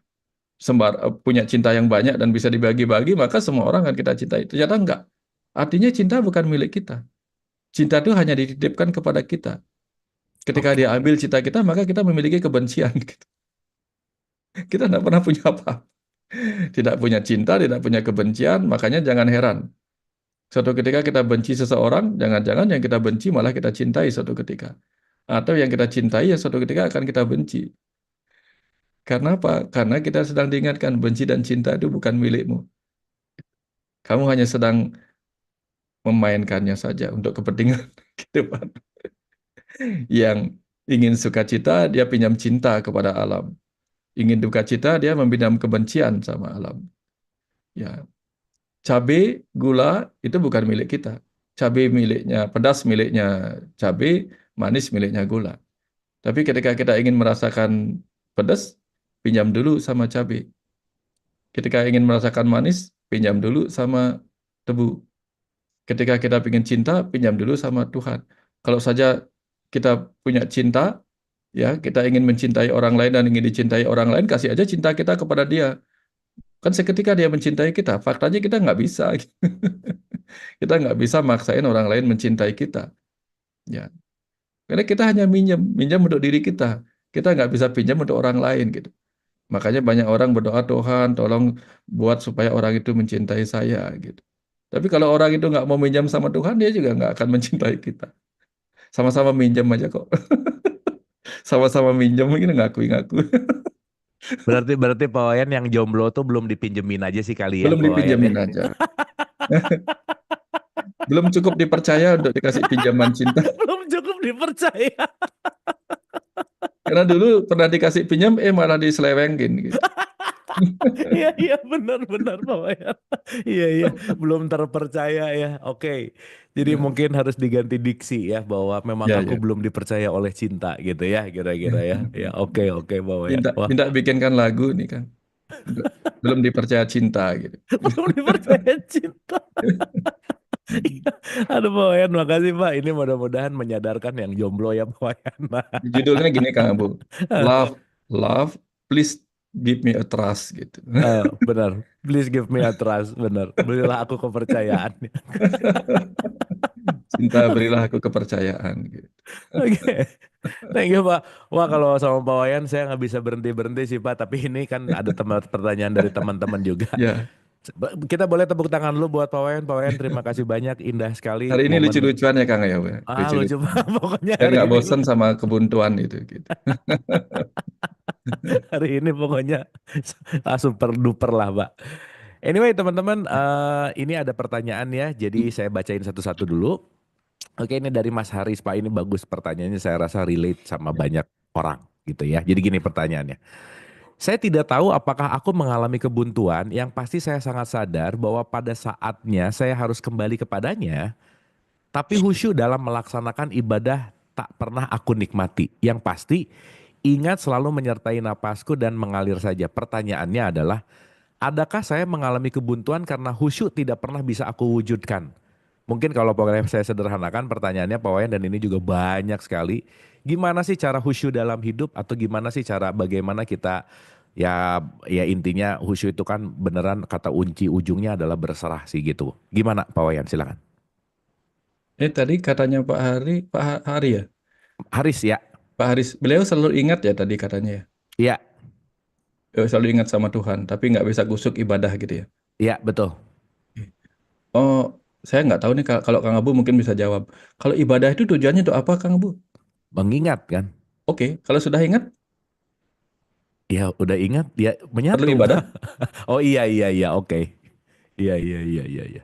punya cinta yang banyak dan bisa dibagi-bagi, maka semua orang akan kita cintai. Ternyata enggak. Artinya cinta bukan milik kita. Cinta itu hanya dititipkan kepada kita. Ketika Oke. dia ambil cinta kita, maka kita memiliki kebencian. Gitu. Kita tidak pernah punya apa. Tidak punya cinta, tidak punya kebencian, makanya jangan heran. Suatu ketika kita benci seseorang, jangan-jangan yang kita benci malah kita cintai suatu ketika. Atau yang kita cintai yang suatu ketika akan kita benci. Karena apa? Karena kita sedang diingatkan benci dan cinta itu bukan milikmu. Kamu hanya sedang memainkannya saja untuk kepentingan kehidupan. Yang ingin sukacita, dia pinjam cinta kepada alam. Ingin duka cita, dia meminjam kebencian sama alam. Ya, cabai, gula itu bukan milik kita. Cabai miliknya, pedas miliknya cabai, manis miliknya gula. Tapi ketika kita ingin merasakan pedas, pinjam dulu sama cabai. Ketika ingin merasakan manis, pinjam dulu sama tebu. Ketika kita ingin cinta, pinjam dulu sama Tuhan. Kalau saja kita punya cinta, ya kita ingin mencintai orang lain dan ingin dicintai orang lain, kasih aja cinta kita kepada dia. Kan seketika dia mencintai kita, faktanya kita nggak bisa. Kita nggak bisa maksain orang lain mencintai kita. Ya, karena kita hanya minjem, minjem untuk diri kita. Kita nggak bisa pinjam untuk orang lain gitu. Makanya banyak orang berdoa, Tuhan, tolong buat supaya orang itu mencintai saya gitu. Tapi kalau orang itu nggak mau minjam sama Tuhan, dia juga nggak akan mencintai kita. Sama-sama minjem aja kok. Sama-sama minjem ini ngaku-ngaku. Berarti berarti Pak Wayan yang jomblo tuh belum dipinjemin aja sih kali ya Belum Pak Wayan ya. dipinjemin aja. Belum cukup dipercaya untuk dikasih pinjaman cinta. Belum cukup dipercaya. Karena dulu pernah dikasih pinjam, malah diselewengin gitu. Iya iya benar-benar Pak Wayan. Iya iya belum terpercaya ya. Oke. Jadi Ya, mungkin harus diganti diksi ya bahwa memang ya, aku ya. belum dipercaya oleh cinta gitu ya kira-kira ya. Ya oke oke Pak Wayan. Minta Wah minta bikinkan lagu nih kan. Belum dipercaya cinta gitu. belum dipercaya cinta. Aduh Pak Wayan makasih Pak. Ini mudah-mudahan menyadarkan yang jomblo ya Pak Wayan. Judulnya gini Kang Abu. Love, love, please give me a trust gitu. Benar. Please give me a trust. Benar. Berilah aku kepercayaan. Cinta Oke. berilah aku kepercayaan gitu. Oke. Thank you Pak. Wah kalau sama Pak Wayan saya nggak bisa berhenti-berhenti sih Pak. Tapi ini kan ada pertanyaan dari teman-teman juga. Ya, Kita boleh tepuk tangan dulu buat Pak Wayan. Pak Wayan terima kasih banyak. Indah sekali hari ini momen. lucu-lucuan ya Kang ya. Lucu Lucu-lucuan. Pak. Pokoknya Biar hari nggak ini. bosan sama kebuntuan itu gitu. Hari ini pokoknya super duper lah Pak. Anyway teman-teman. Ini ada pertanyaan ya. Jadi saya bacain satu-satu dulu. Oke, ini dari Mas Haris, Pak. Ini bagus pertanyaannya, saya rasa relate sama banyak orang gitu ya. Jadi gini pertanyaannya. Saya tidak tahu apakah aku mengalami kebuntuan, yang pasti saya sangat sadar bahwa pada saatnya saya harus kembali kepadanya, tapi khusyuk dalam melaksanakan ibadah tak pernah aku nikmati. Yang pasti, ingat selalu menyertai napasku dan mengalir saja. Pertanyaannya adalah, adakah saya mengalami kebuntuan karena khusyuk tidak pernah bisa aku wujudkan? Mungkin kalau pokoknya saya sederhanakan pertanyaannya Pak Wayan dan ini juga banyak sekali. Gimana sih cara khusyuk dalam hidup atau gimana sih cara bagaimana kita ya ya intinya khusyuk itu kan beneran kata kunci ujungnya adalah berserah sih gitu. Gimana Pak Wayan silakan. Tadi katanya Pak Hari ya, Haris ya. Pak Haris, beliau selalu ingat ya tadi katanya ya. Iya, Selalu ingat sama Tuhan, tapi nggak bisa gusuk ibadah gitu ya. iya betul. Oh, saya nggak tahu nih kalau Kang Abu mungkin bisa jawab. Kalau ibadah itu tujuannya untuk apa, Kang Abu? Mengingat kan. Oke, kalau sudah ingat, Ya udah ingat ya perlu menyatu. ibadah. Oh iya iya iya oke. Iya iya iya iya iya.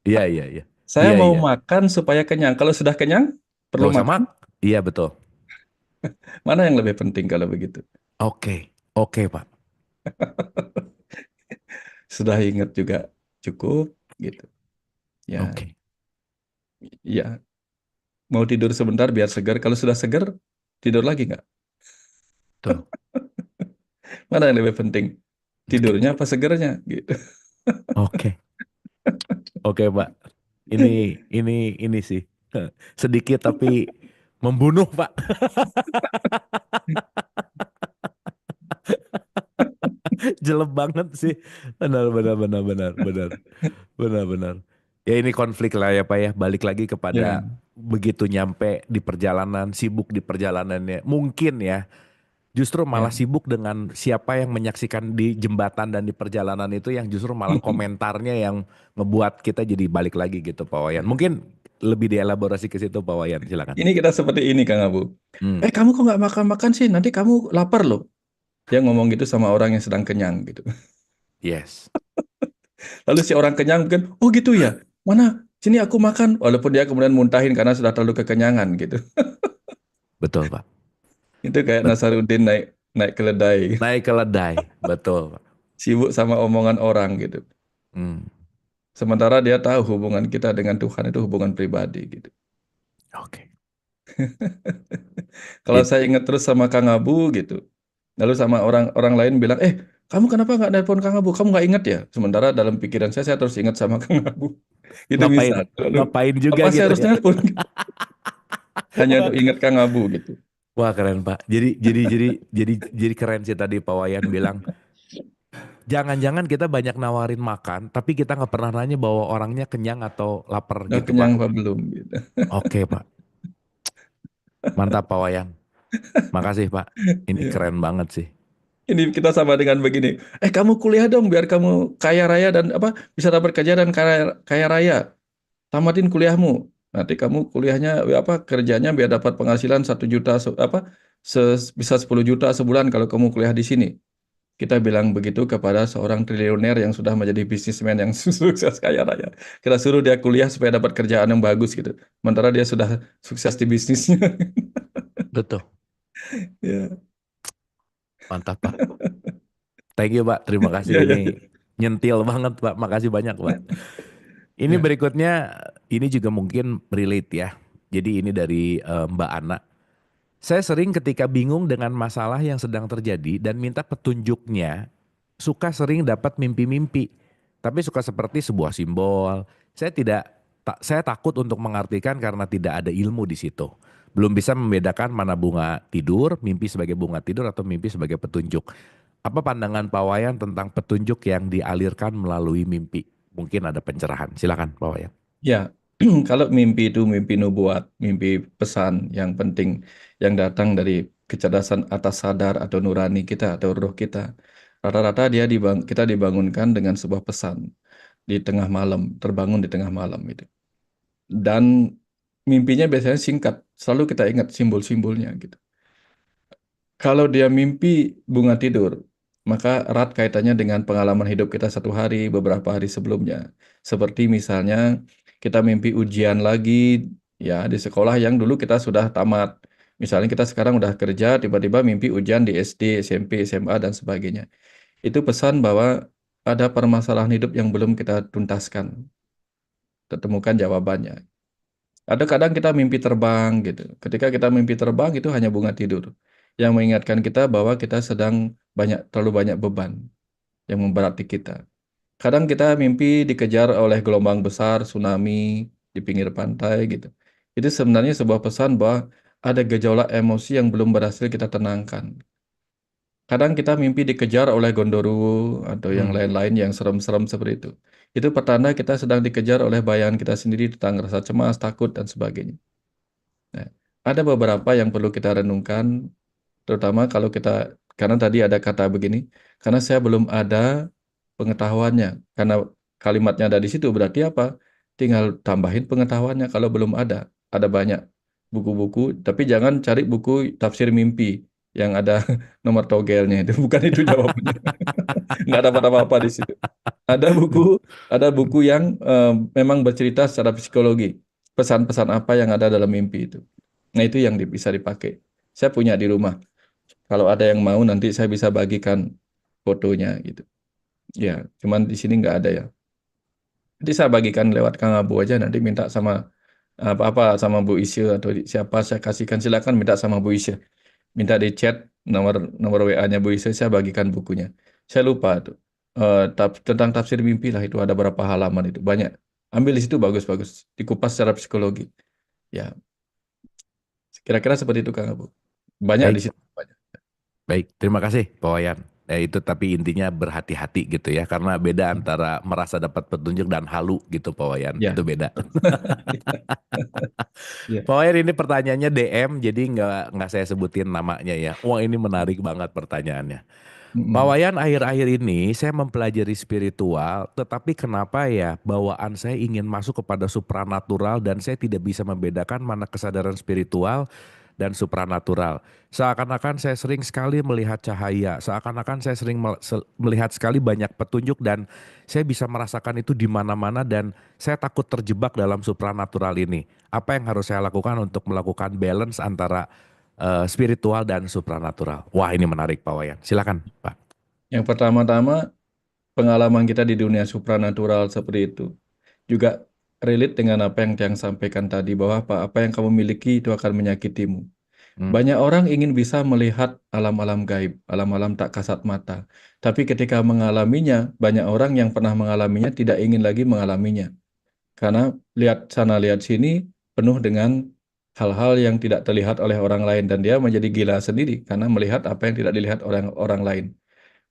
Iya iya iya. Saya Iya mau iya. makan supaya kenyang. Kalau sudah kenyang, perlu Gak usah makan. Iya betul. Mana yang lebih penting kalau begitu? Oke. Oke Pak. Sudah ingat juga cukup gitu. Ya, Oke. ya. Mau tidur sebentar biar segar. Kalau sudah segar, tidur lagi nggak? Tuh. Mana yang lebih penting? Oke. Tidurnya apa segernya? Gitu. Oke. Oke Pak. Ini ini sih sedikit tapi membunuh Pak. Jelek banget sih. Benar benar benar benar benar benar benar. Ya ini konflik lah ya Pak ya. Balik lagi Ya. kepada begitu nyampe di perjalanan, sibuk di perjalanannya. Mungkin ya justru malah Ya. sibuk dengan siapa yang menyaksikan di jembatan dan di perjalanan itu yang justru malah komentarnya yang ngebuat kita jadi balik lagi gitu Pak Wayan. Mungkin lebih dielaborasi ke situ Pak Wayan, silakan. Ini kita seperti ini, Kang Abu. Hmm, Kamu kok nggak makan-makan sih? Nanti kamu lapar loh. Dia ngomong gitu sama orang yang sedang kenyang gitu. yes, Lalu si orang kenyang mungkin, oh gitu ya? Mana? Sini aku makan. Walaupun dia kemudian muntahin karena sudah terlalu kekenyangan gitu. betul Pak. Itu kayak Bet- Nasaruddin naik naik keledai. Naik keledai, betul Pak. Sibuk sama omongan orang gitu. Hmm, Sementara dia tahu hubungan kita dengan Tuhan itu hubungan pribadi gitu. oke. Kalau Jadi, saya ingat terus sama Kang Abu gitu. Lalu sama orang-orang lain bilang, kamu kenapa nggak nelpon Kang Abu? Kamu nggak ingat ya? Sementara dalam pikiran saya terus ingat sama Kang Abu. Itu ngapain bisa. Lalu, ngapain juga apa saya gitu harus ya. nelpon? Hanya untuk ingat Kang Abu gitu. Wah keren Pak. Jadi keren sih tadi Pak Wayan bilang jangan-jangan kita banyak nawarin makan, tapi kita nggak pernah nanya bahwa orangnya kenyang atau lapar Udah gitu kenyang Pak. apa belum gitu. Oke Pak, mantap Pak Wayan. Makasih Pak. Ini Iya. keren banget sih. Ini kita sama dengan begini. Kamu kuliah dong biar kamu kaya raya dan apa bisa dapat kerja dan kaya, kaya raya. Tamatin kuliahmu. Nanti kamu kuliahnya apa kerjanya biar dapat penghasilan 1 juta bisa 10 juta sebulan kalau kamu kuliah di sini. Kita bilang begitu kepada seorang triliuner yang sudah menjadi bisnismen yang sukses kaya raya. Kita suruh dia kuliah supaya dapat kerjaan yang bagus gitu. Sementara dia sudah sukses di bisnisnya. Betul. Ya, Mantap Pak. Thank you Pak. Terima kasih ya, ya. ini nyentil banget Pak. Makasih banyak Pak. Ini Ya. berikutnya ini juga mungkin relate ya. Jadi ini dari Mbak Ana. Saya sering ketika bingung dengan masalah yang sedang terjadi dan minta petunjuknya, suka sering dapat mimpi-mimpi, tapi suka seperti sebuah simbol. Saya tidak, saya takut untuk mengartikan karena tidak ada ilmu di situ. Belum bisa membedakan mana bunga tidur, mimpi sebagai bunga tidur atau mimpi sebagai petunjuk. Apa pandangan Pak Wayan tentang petunjuk yang dialirkan melalui mimpi? Mungkin ada pencerahan. Silakan Pak Wayan. Ya, kalau mimpi itu mimpi nubuat, mimpi pesan yang penting yang datang dari kecerdasan atas sadar atau nurani kita atau roh kita. Rata-rata kita dibangunkan dengan sebuah pesan di tengah malam, terbangun di tengah malam gitu. Dan mimpinya biasanya singkat, selalu kita ingat simbol-simbolnya gitu. Kalau dia mimpi bunga tidur, maka erat kaitannya dengan pengalaman hidup kita 1 hari, beberapa hari sebelumnya. Seperti misalnya kita mimpi ujian lagi ya di sekolah yang dulu kita sudah tamat. Misalnya kita sekarang udah kerja, tiba-tiba mimpi ujian di SD, SMP, SMA, dan sebagainya. Itu pesan bahwa ada permasalahan hidup yang belum kita tuntaskan, ketemukan jawabannya. Ada kadang kita mimpi terbang gitu. Ketika kita mimpi terbang itu hanya bunga tidur yang mengingatkan kita bahwa kita sedang terlalu banyak beban yang memberati kita. Kadang kita mimpi dikejar oleh gelombang besar, tsunami di pinggir pantai gitu. Itu sebenarnya sebuah pesan bahwa ada gejolak emosi yang belum berhasil kita tenangkan. Kadang kita mimpi dikejar oleh gondoruo atau yang Hmm. lain-lain yang serem-serem seperti itu. Itu pertanda kita sedang dikejar oleh bayangan kita sendiri tentang rasa cemas, takut, dan sebagainya. Nah, ada beberapa yang perlu kita renungkan, terutama kalau kita, karena tadi ada kata begini, karena saya belum ada pengetahuannya. Karena kalimatnya ada di situ, berarti apa? Tinggal tambahin pengetahuannya kalau belum ada. Ada banyak buku-buku, tapi jangan cari buku tafsir mimpi yang ada nomor togelnya itu. Bukan itu jawabannya. Nggak dapat apa-apa di situ. Ada buku, ada buku yang memang bercerita secara psikologi. Pesan-pesan apa yang ada dalam mimpi itu. Nah, itu yang bisa dipakai. Saya punya di rumah. Kalau ada yang mau nanti saya bisa bagikan fotonya gitu. Ya, cuman di sini nggak ada ya. Nanti saya bagikan lewat Kang Abu aja, nanti minta sama apa-apa sama Bu Isya atau siapa saya kasihkan, silakan minta sama Bu Isya. Minta di chat nomor nomor WA-nya Bu Isya, saya bagikan bukunya. Saya lupa tuh. Tentang tafsir mimpi lah, itu ada berapa halaman itu banyak. Ambil di situ, bagus-bagus. Dikupas secara psikologi. Ya, kira-kira seperti itu Kang Abu. Banyak di Baik, situ. Banyak. baik. Terima kasih Pak Wayan. Itu tapi intinya berhati-hati gitu ya, karena beda antara merasa dapat petunjuk dan halu gitu Pak Wayan. Ya, Itu beda. betul. Ya. Pak Wayan ini pertanyaannya DM, jadi nggak saya sebutin namanya ya. Wah ini menarik banget pertanyaannya. Pak Mm-mm. Wayan, akhir-akhir ini saya mempelajari spiritual, tetapi kenapa ya bawaan saya ingin masuk kepada supranatural dan saya tidak bisa membedakan mana kesadaran spiritual dan supranatural. Seakan-akan saya sering sekali melihat cahaya, seakan-akan saya sering melihat sekali banyak petunjuk dan saya bisa merasakan itu di mana-mana dan saya takut terjebak dalam supranatural ini. Apa yang harus saya lakukan untuk melakukan balance antara spiritual dan supranatural? Wah, ini menarik Pak Wayan. Silakan, Pak. Yang pertama-tama, pengalaman kita di dunia supranatural seperti itu juga relate dengan apa yang Tiang sampaikan tadi, bahwa apa yang kamu miliki itu akan menyakitimu. Hmm. Banyak orang ingin bisa melihat alam-alam gaib, alam-alam tak kasat mata. Tapi ketika mengalaminya, banyak orang yang pernah mengalaminya tidak ingin lagi mengalaminya. Karena lihat sana, lihat sini, penuh dengan hal-hal yang tidak terlihat oleh orang lain. Dan dia menjadi gila sendiri karena melihat apa yang tidak dilihat oleh orang lain.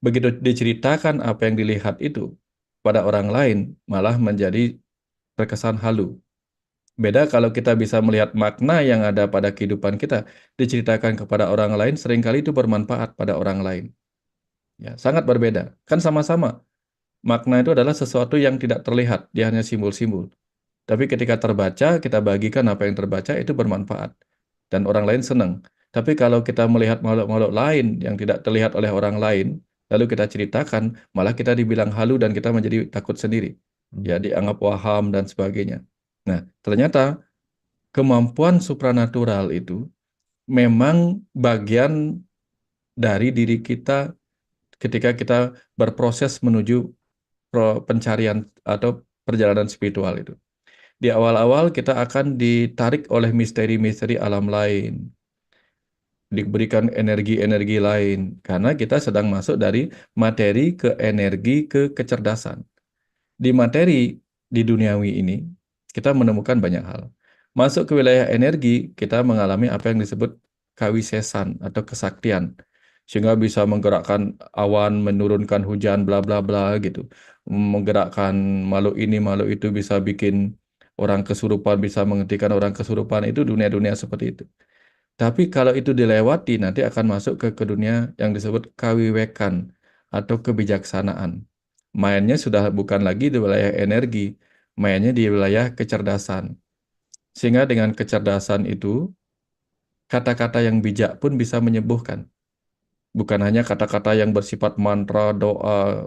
Begitu diceritakan apa yang dilihat itu pada orang lain, malah menjadi terkesan halu. Beda kalau kita bisa melihat makna yang ada pada kehidupan kita, diceritakan kepada orang lain, seringkali itu bermanfaat pada orang lain. Ya, sangat berbeda. Kan sama-sama. Makna itu adalah sesuatu yang tidak terlihat, dia hanya simbol-simbol. Tapi ketika terbaca, kita bagikan apa yang terbaca, itu bermanfaat. Dan orang lain senang. Tapi kalau kita melihat makhluk-makhluk lain yang tidak terlihat oleh orang lain, lalu kita ceritakan, malah kita dibilang halu dan kita menjadi takut sendiri. Ya, dianggap waham dan sebagainya. Nah, ternyata kemampuan supranatural itu memang bagian dari diri kita ketika kita berproses menuju pencarian atau perjalanan spiritual itu. Di awal-awal kita akan ditarik oleh misteri-misteri alam lain, diberikan energi-energi lain, karena kita sedang masuk dari materi ke energi ke kecerdasan. Di materi di duniawi ini, kita menemukan banyak hal. Masuk ke wilayah energi, kita mengalami apa yang disebut kawisesan atau kesaktian. Sehingga bisa menggerakkan awan, menurunkan hujan, bla bla bla gitu. Menggerakkan makhluk ini, makhluk itu, bisa bikin orang kesurupan, bisa menghentikan orang kesurupan. Itu dunia-dunia seperti itu. Tapi kalau itu dilewati, nanti akan masuk ke dunia yang disebut kawiwekan atau kebijaksanaan. Mainnya sudah bukan lagi di wilayah energi, mainnya di wilayah kecerdasan. Sehingga dengan kecerdasan itu, kata-kata yang bijak pun bisa menyembuhkan. Bukan hanya kata-kata yang bersifat mantra, doa,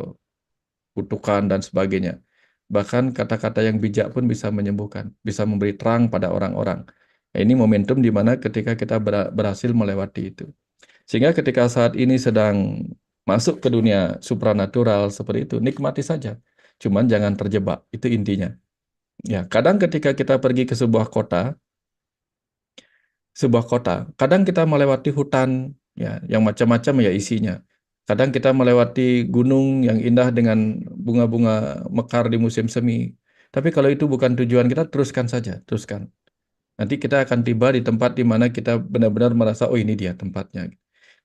kutukan, dan sebagainya. Bahkan kata-kata yang bijak pun bisa menyembuhkan, bisa memberi terang pada orang-orang. Nah, ini momentum di mana ketika kita berhasil melewati itu. Sehingga ketika saat ini sedang masuk ke dunia supranatural seperti itu, nikmati saja. Cuman jangan terjebak, itu intinya. Ya, kadang ketika kita pergi ke sebuah kota, kadang kita melewati hutan, ya, yang macam-macam ya isinya. Kadang kita melewati gunung yang indah dengan bunga-bunga mekar di musim semi. Tapi kalau itu bukan tujuan kita, teruskan saja, teruskan. Nanti kita akan tiba di tempat di mana kita benar-benar merasa, oh ini dia tempatnya.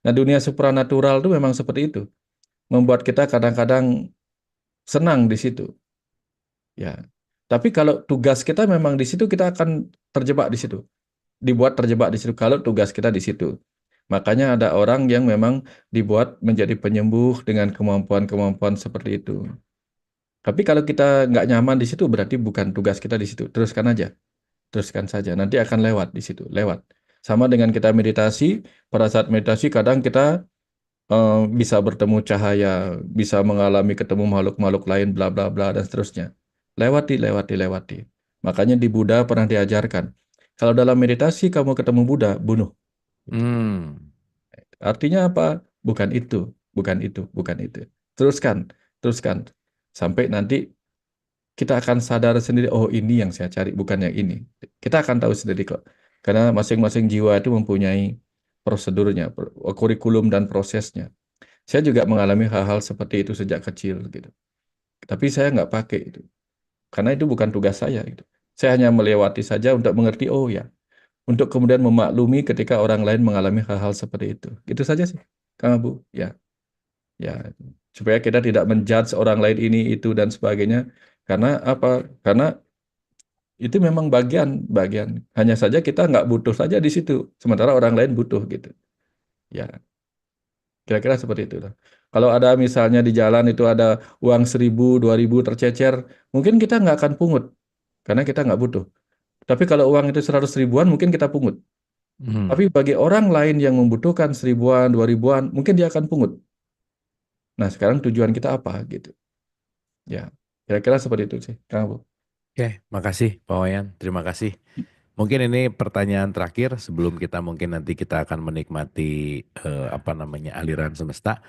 Nah, dunia supranatural itu memang seperti itu. Membuat kita kadang-kadang senang di situ. Ya. Tapi kalau tugas kita memang di situ, kita akan terjebak di situ. Dibuat terjebak di situ kalau tugas kita di situ. Makanya ada orang yang memang dibuat menjadi penyembuh dengan kemampuan-kemampuan seperti itu. Tapi kalau kita nggak nyaman di situ, berarti bukan tugas kita di situ. Teruskan aja, teruskan saja. Nanti akan lewat di situ, lewat. Sama dengan kita meditasi, pada saat meditasi kadang kita bisa bertemu cahaya, bisa mengalami ketemu makhluk-makhluk lain, bla bla bla dan seterusnya. Lewati, lewati, lewati. Makanya di Buddha pernah diajarkan, kalau dalam meditasi kamu ketemu Buddha, bunuh. Hmm. Artinya apa? Bukan itu, bukan itu, bukan itu. Teruskan, teruskan. Sampai nanti kita akan sadar sendiri, oh ini yang saya cari, bukan yang ini. Kita akan tahu sendiri kok. Karena masing-masing jiwa itu mempunyai prosedurnya, kurikulum dan prosesnya. Saya juga mengalami hal-hal seperti itu sejak kecil gitu. Tapi saya nggak pakai itu. Karena itu bukan tugas saya gitu. Saya hanya melewati saja untuk mengerti, oh ya. Untuk kemudian memaklumi ketika orang lain mengalami hal-hal seperti itu. Gitu saja sih, Kang Abu. Ya, ya. Supaya kita tidak menjudge orang lain ini, itu, dan sebagainya. Karena apa? Karena itu memang bagian. Hanya saja kita nggak butuh saja di situ. Sementara orang lain butuh gitu. Ya, kira-kira seperti itu lah. Kalau ada misalnya di jalan itu ada uang 1.000, 2.000 tercecer, mungkin kita nggak akan pungut karena kita nggak butuh. Tapi kalau uang itu 100 ribuan, mungkin kita pungut. Tapi Hmm. bagi orang lain yang membutuhkan 1.000-an, 2.000-an, mungkin dia akan pungut. Nah, sekarang tujuan kita apa gitu? Ya, kira-kira seperti itu sih, Kang Abu. Oke, makasih Pak Wayan. Terima kasih. Mungkin ini pertanyaan terakhir sebelum kita mungkin nanti kita akan menikmati apa namanya aliran semesta.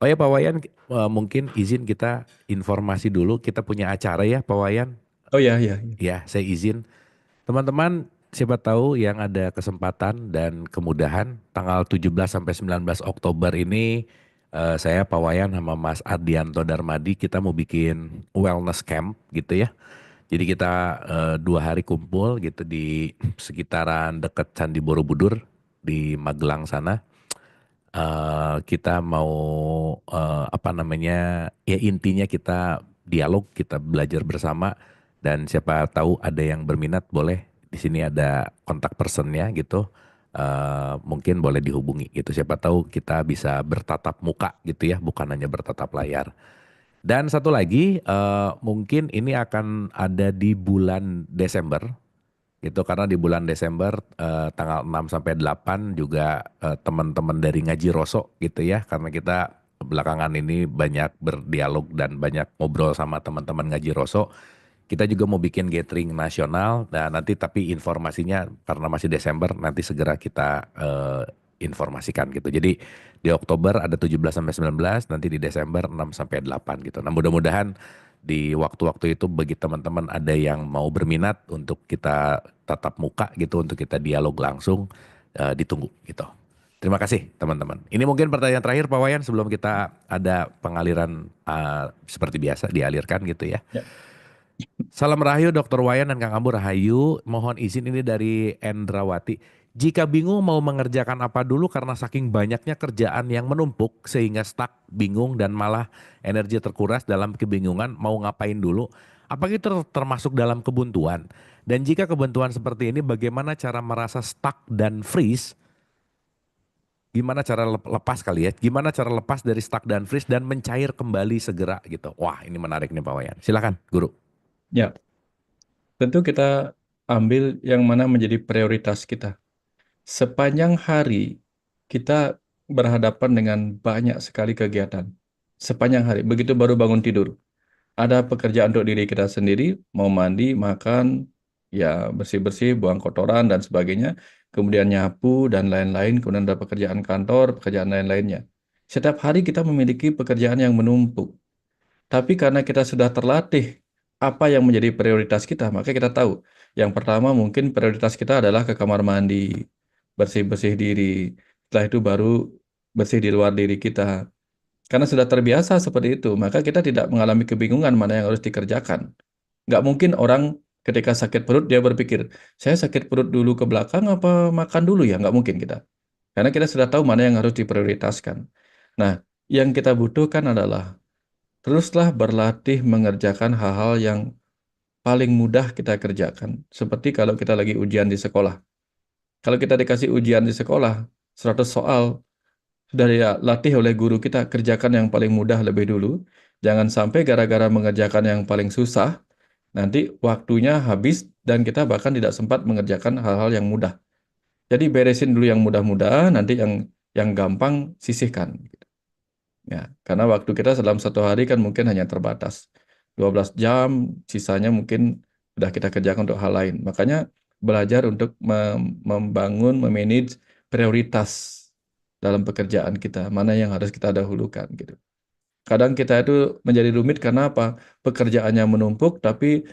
Oh ya Pak Wayan, mungkin izin kita informasi dulu. Kita punya acara ya Pak Wayan. Oh ya, ya, ya. Ya, saya izin. Teman-teman, siapa tahu yang ada kesempatan dan kemudahan tanggal 17 sampai 19 Oktober ini saya Pak Wayan sama Mas Ardianto Darmadi kita mau bikin wellness camp gitu ya. Jadi kita 2 hari kumpul gitu di sekitaran dekat Candi Borobudur di Magelang sana. Kita mau apa namanya ya intinya kita dialog, kita belajar bersama dan siapa tahu ada yang berminat boleh di sini ada kontak personnya gitu. Mungkin boleh dihubungi gitu. Siapa tahu kita bisa bertatap muka gitu ya, bukan hanya bertatap layar. Dan satu lagi, mungkin ini akan ada di bulan Desember, gitu. Karena di bulan Desember, tanggal 6 sampai 8 juga teman-teman dari Ngaji Roso gitu ya. Karena kita belakangan ini banyak berdialog dan banyak ngobrol sama teman-teman Ngaji Roso. Kita juga mau bikin gathering nasional, nah nanti tapi informasinya karena masih Desember nanti segera kita informasikan gitu. Jadi di Oktober ada 17 sampai 19, nanti di Desember 6 sampai 8 gitu. Nah mudah-mudahan di waktu-waktu itu bagi teman-teman ada yang mau berminat untuk kita tatap muka gitu, untuk kita dialog langsung, ditunggu gitu. Terima kasih teman-teman. Ini mungkin pertanyaan terakhir Pak Wayan sebelum kita ada pengaliran seperti biasa dialirkan gitu ya. Ya. Salam Rahayu Dr. Wayan dan Kang Ambu Rahayu. Mohon izin ini dari Endrawati. Jika bingung mau mengerjakan apa dulu karena saking banyaknya kerjaan yang menumpuk sehingga stuck, bingung dan malah energi terkuras dalam kebingungan mau ngapain dulu. Apakah itu termasuk dalam kebuntuan? Dan jika kebuntuan seperti ini bagaimana cara merasa stuck dan freeze? Gimana cara lepas kali ya? Gimana cara lepas dari stuck dan freeze dan mencair kembali segera gitu? Wah ini menarik nih Pak Wayan. Silakan Guru. Ya, tentu kita ambil yang mana menjadi prioritas kita. Sepanjang hari kita berhadapan dengan banyak sekali kegiatan. Sepanjang hari, begitu baru bangun tidur. Ada pekerjaan untuk diri kita sendiri, mau mandi, makan, ya bersih-bersih, buang kotoran dan sebagainya, kemudian nyapu dan lain-lain, kemudian ada pekerjaan kantor, pekerjaan lain-lainnya. Setiap hari kita memiliki pekerjaan yang menumpuk. Tapi karena kita sudah terlatih apa yang menjadi prioritas kita, maka kita tahu. Yang pertama mungkin prioritas kita adalah ke kamar mandi, bersih-bersih diri. Setelah itu baru bersih di luar diri kita. Karena sudah terbiasa seperti itu, maka kita tidak mengalami kebingungan mana yang harus dikerjakan. Nggak mungkin orang Ketika sakit perut dia berpikir, saya sakit perut dulu ke belakang apa makan dulu ya? Nggak mungkin kita. Karena kita sudah tahu mana yang harus diprioritaskan. Nah, yang kita butuhkan adalah teruslah berlatih mengerjakan hal-hal yang paling mudah kita kerjakan. Seperti kalau kita lagi ujian di sekolah. Kalau kita dikasih ujian di sekolah, 100 soal, sudah ya latih oleh guru kita, kerjakan yang paling mudah lebih dulu. Jangan sampai gara-gara mengerjakan yang paling susah, nanti waktunya habis dan kita bahkan tidak sempat mengerjakan hal-hal yang mudah. Jadi beresin dulu yang mudah-mudah, nanti yang gampang sisihkan. Ya, karena waktu kita dalam satu hari kan mungkin hanya terbatas. 12 jam, sisanya mungkin sudah kita kerjakan untuk hal lain. Makanya belajar untuk membangun, memanage prioritas dalam pekerjaan kita, mana yang harus kita dahulukan gitu. Kadang kita itu menjadi rumit karena apa? Pekerjaannya menumpuk, tapi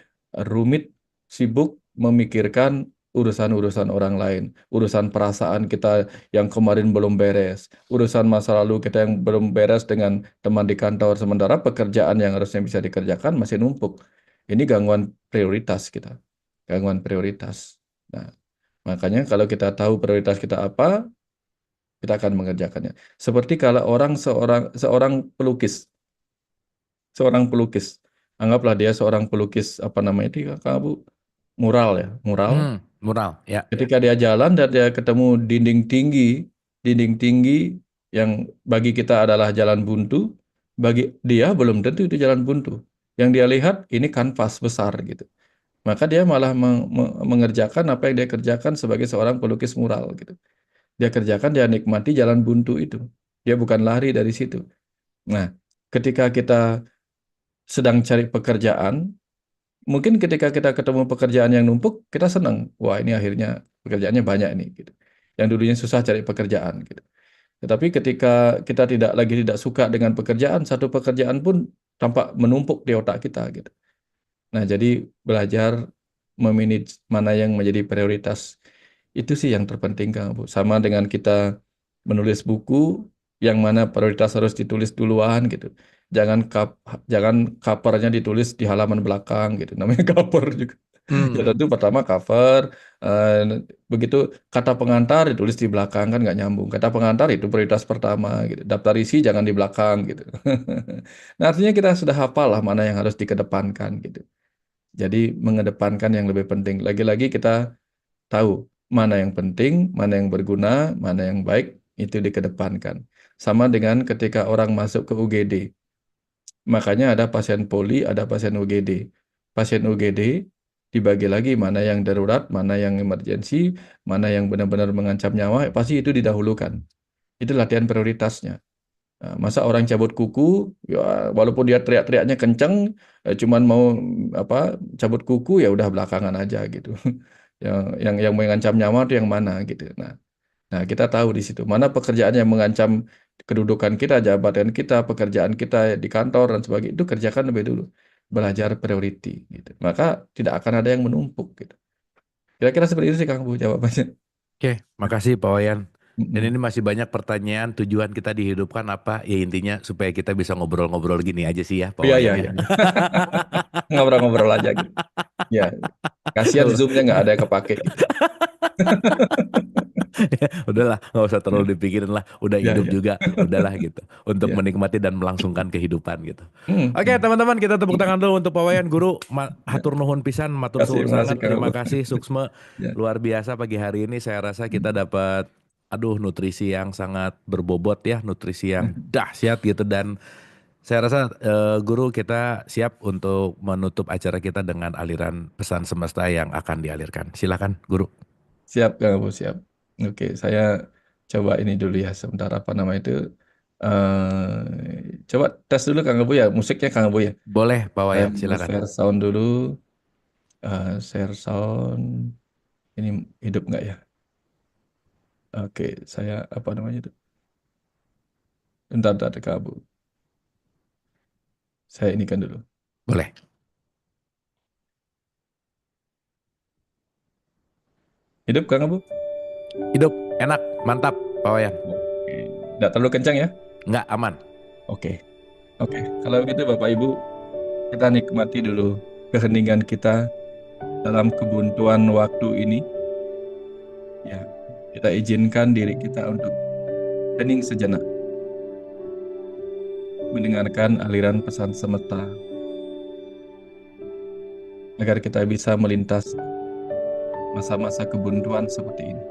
rumit, sibuk memikirkan urusan-urusan orang lain, urusan perasaan kita yang kemarin belum beres, urusan masa lalu kita yang belum beres dengan teman di kantor, sementara pekerjaan yang harusnya bisa dikerjakan masih numpuk. Ini gangguan prioritas kita, gangguan prioritas. Nah, makanya kalau kita tahu prioritas kita apa, kita akan mengerjakannya. Seperti kalau seorang pelukis, seorang pelukis. Anggaplah dia seorang pelukis apa namanya itu kamu mural ya, mural. Mural, ya. Ketika dia jalan dan dia ketemu dinding tinggi yang bagi kita adalah jalan buntu, bagi dia belum tentu itu jalan buntu. Yang dia lihat ini kanvas besar gitu. Maka dia malah mengerjakan apa yang dia kerjakan sebagai seorang pelukis mural gitu. Dia kerjakan, dia nikmati jalan buntu itu. Dia bukan lari dari situ. Nah, ketika kita sedang cari pekerjaan, mungkin ketika kita ketemu pekerjaan yang numpuk, kita senang. Wah, ini akhirnya pekerjaannya banyak nih, gitu. Yang dulunya susah cari pekerjaan, gitu. Tetapi ketika kita tidak suka dengan pekerjaan, satu pekerjaan pun tampak menumpuk di otak kita, gitu. Nah, jadi belajar memanage mana yang menjadi prioritas itu sih yang terpenting, Kang Bu. Sama dengan kita menulis buku, yang mana prioritas harus ditulis duluan gitu. Jangan kap, jangan covernya ditulis di halaman belakang gitu. Namanya cover juga. Ya Hmm. tentu pertama cover, eh, begitu kata pengantar ditulis di belakang kan nggak nyambung. Kata pengantar itu prioritas pertama gitu. Daftar isi jangan di belakang gitu. Nah artinya kita sudah hafal lah mana yang harus dikedepankan gitu. Jadi mengedepankan yang lebih penting. Lagi-lagi kita tahu mana yang penting, mana yang berguna, mana yang baik, itu dikedepankan. Sama dengan ketika orang masuk ke UGD. Makanya ada pasien poli, ada pasien UGD. Pasien UGD dibagi lagi mana yang darurat, mana yang emergensi, mana yang benar-benar mengancam nyawa, pasti itu didahulukan. Itu latihan prioritasnya. Nah, masa orang cabut kuku, ya, walaupun dia teriak-teriaknya kenceng, cuman mau apa cabut kuku ya udah belakangan aja gitu. Yang mengancam nyawa itu yang mana gitu. Nah, kita tahu di situ mana pekerjaan yang mengancam kedudukan kita, jabatan kita, pekerjaan kita di kantor dan sebagainya itu kerjakan lebih dulu. Belajar priority gitu. Maka tidak akan ada yang menumpuk gitu. Kira-kira seperti itu sih Kang Bu jawabannya. Oke, makasih Pak Wayan. Dan ini Mm-mm. masih banyak pertanyaan, tujuan kita dihidupkan apa? Ya intinya supaya kita bisa ngobrol-ngobrol gini aja sih ya Pak Iya, iya, Wayan ya. iya. Ngobrol-ngobrol aja gitu. Ya, kasihan Zoom-nya nggak ada yang kepake gitu. Udahlah, nggak usah terlalu dipikirin lah. Udah Ya, hidup ya, juga, udahlah gitu. Untuk ya. menikmati dan melangsungkan kehidupan gitu. Hmm, Oke hmm. teman-teman, kita tepuk tangan dulu untuk Pak Wayan. Guru, Ya, hatur nuhun pisan, matur kasih, suwun makasih sangat. Kang Terima Bu. kasih, Suksme. Ya. Luar biasa pagi hari ini. Saya rasa kita Hmm. dapat, aduh, nutrisi yang sangat berbobot ya. Nutrisi yang Hmm. dahsyat gitu. Dan saya rasa guru kita siap untuk menutup acara kita dengan aliran pesan semesta yang akan dialirkan. Silakan, guru. Siap, Kang Bu, siap. Oke, saya coba ini dulu ya, sebentar apa nama itu. Coba tes dulu Kang Bu ya, musiknya Kang Bu ya. Boleh, Pak Saya Wayan, silakan. share sound dulu. Share sound. Ini hidup nggak ya? Oke, saya apa namanya itu? Bentar, Kang Bu. Saya inikan dulu. Boleh. Hidup Kang Bu? Hidup, enak, mantap, Pak Wayan. Oke. Nggak terlalu kencang ya? Nggak aman. Oke, oke. Kalau begitu Bapak Ibu, kita nikmati dulu keheningan kita dalam kebuntuan waktu ini, ya, kita izinkan diri kita untuk hening sejenak, mendengarkan aliran pesan semesta, agar kita bisa melintas masa-masa kebuntuan seperti ini.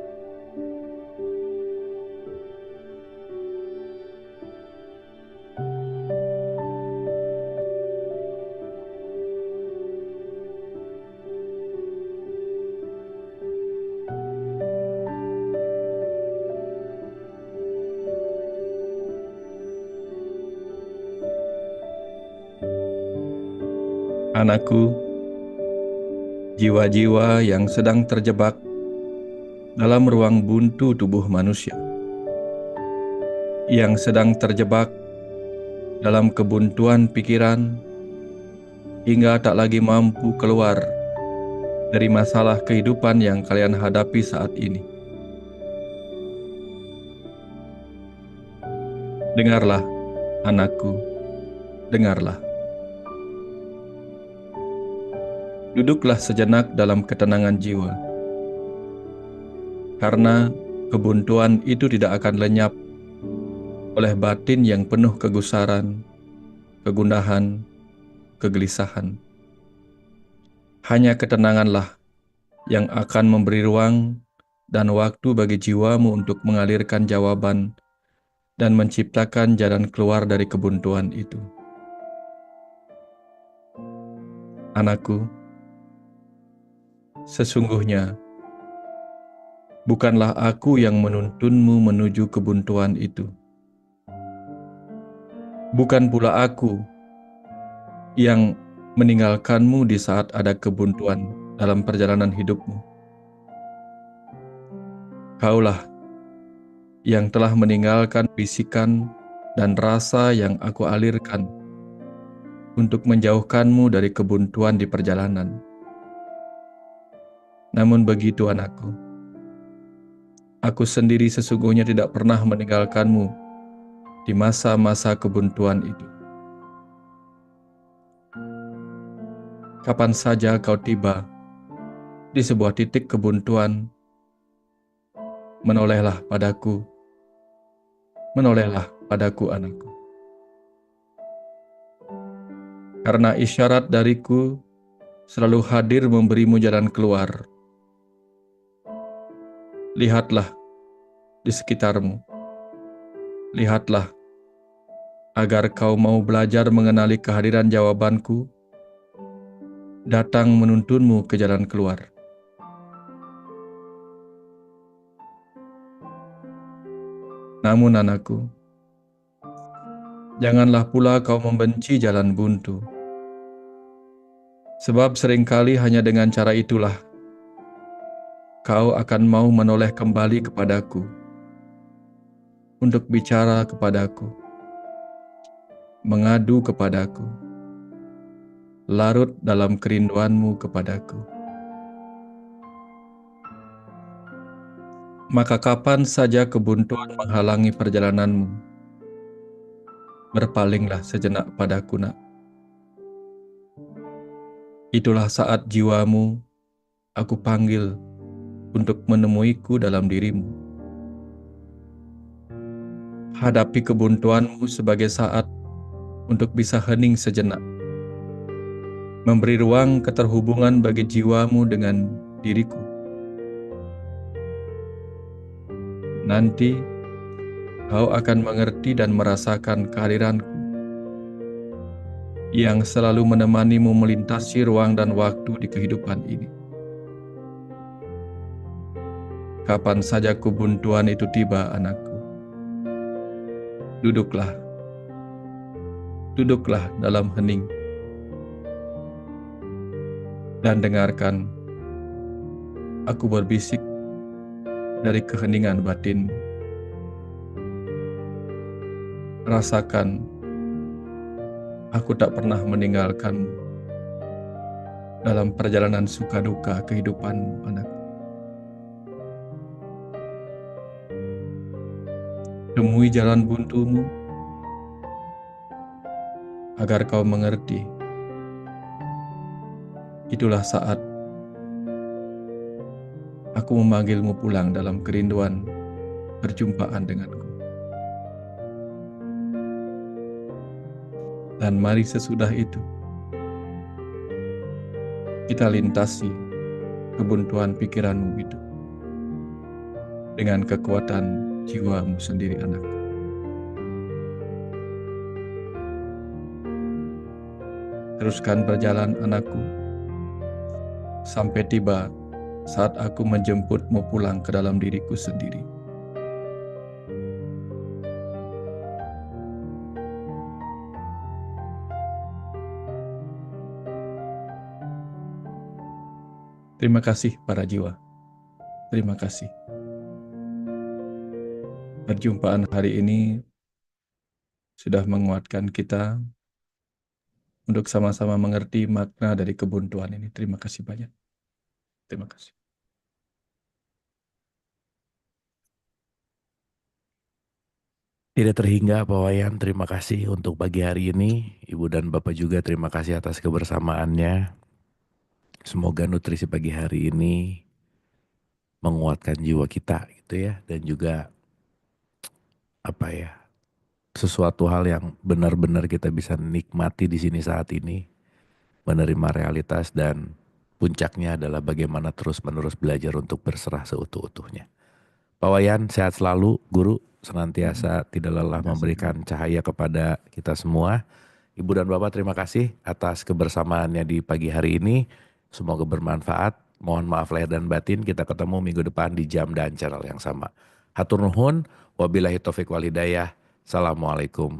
Anakku, jiwa-jiwa yang sedang terjebak dalam ruang buntu tubuh manusia, yang sedang terjebak dalam kebuntuan pikiran hingga tak lagi mampu keluar dari masalah kehidupan yang kalian hadapi saat ini. Dengarlah, anakku, dengarlah. Duduklah sejenak dalam ketenangan jiwa, karena kebuntuan itu tidak akan lenyap oleh batin yang penuh kegusaran, kegundahan, kegelisahan. Hanya ketenanganlah yang akan memberi ruang dan waktu bagi jiwamu untuk mengalirkan jawaban dan menciptakan jalan keluar dari kebuntuan itu. Anakku, sesungguhnya bukanlah aku yang menuntunmu menuju kebuntuan itu. Bukan pula aku yang meninggalkanmu di saat ada kebuntuan dalam perjalanan hidupmu. Kaulah yang telah meninggalkan bisikan dan rasa yang aku alirkan untuk menjauhkanmu dari kebuntuan di perjalanan. Namun begitu, anakku, aku sendiri sesungguhnya tidak pernah meninggalkanmu di masa-masa kebuntuan itu. Kapan saja kau tiba di sebuah titik kebuntuan, menolehlah padaku, anakku. Karena isyarat dariku selalu hadir memberimu jalan keluar. Lihatlah di sekitarmu. Lihatlah agar kau mau belajar mengenali kehadiran jawabanku datang menuntunmu ke jalan keluar. Namun anakku, janganlah pula kau membenci jalan buntu. Sebab seringkali hanya dengan cara itulah kau akan mau menoleh kembali kepadaku, untuk bicara kepadaku, mengadu kepadaku, larut dalam kerinduanmu kepadaku. Maka kapan saja kebuntuan menghalangi perjalananmu, berpalinglah sejenak padaku, nak. Itulah saat jiwamu aku panggil untuk menemuiku dalam dirimu. Hadapi kebuntuanmu sebagai saat untuk bisa hening sejenak, memberi ruang keterhubungan bagi jiwamu dengan diriku. Nanti kau akan mengerti dan merasakan kehadiranku yang selalu menemanimu melintasi ruang dan waktu di kehidupan ini. Kapan saja kebuntuan itu tiba, anakku, duduklah dalam hening dan dengarkan aku berbisik dari keheningan batin. Rasakan aku tak pernah meninggalkanmu dalam perjalanan suka duka kehidupanmu, anakku. Temui jalan buntumu agar kau mengerti. Itulah saat aku memanggilmu pulang dalam kerinduan perjumpaan denganku. Dan mari sesudah itu, kita lintasi kebuntuan pikiranmu itu dengan kekuatan jiwamu sendiri, anak. Teruskan berjalan, anakku, sampai tiba saat aku menjemputmu pulang ke dalam diriku sendiri. Terima kasih para jiwa. Terima kasih. Perjumpaan hari ini sudah menguatkan kita untuk sama-sama mengerti makna dari kebuntuan ini. Terima kasih banyak. Terima kasih. Tidak terhingga Pak Wayan, terima kasih untuk pagi hari ini. Ibu dan Bapak juga terima kasih atas kebersamaannya. Semoga nutrisi pagi hari ini menguatkan jiwa kita gitu ya. Dan juga apa ya, sesuatu hal yang benar-benar kita bisa nikmati di sini saat ini. Menerima realitas dan puncaknya adalah bagaimana terus-menerus belajar untuk berserah seutuh-utuhnya. Pak Wayan sehat selalu, Guru senantiasa tidak lelah Terima kasih. memberikan cahaya kepada kita semua. Ibu dan Bapak terima kasih atas kebersamaannya di pagi hari ini. Semoga bermanfaat. Mohon maaf lahir dan batin, kita ketemu minggu depan di jam dan channel yang sama. Hatur nuhun, wabillahi taufiq wal hidayah. Assalamualaikum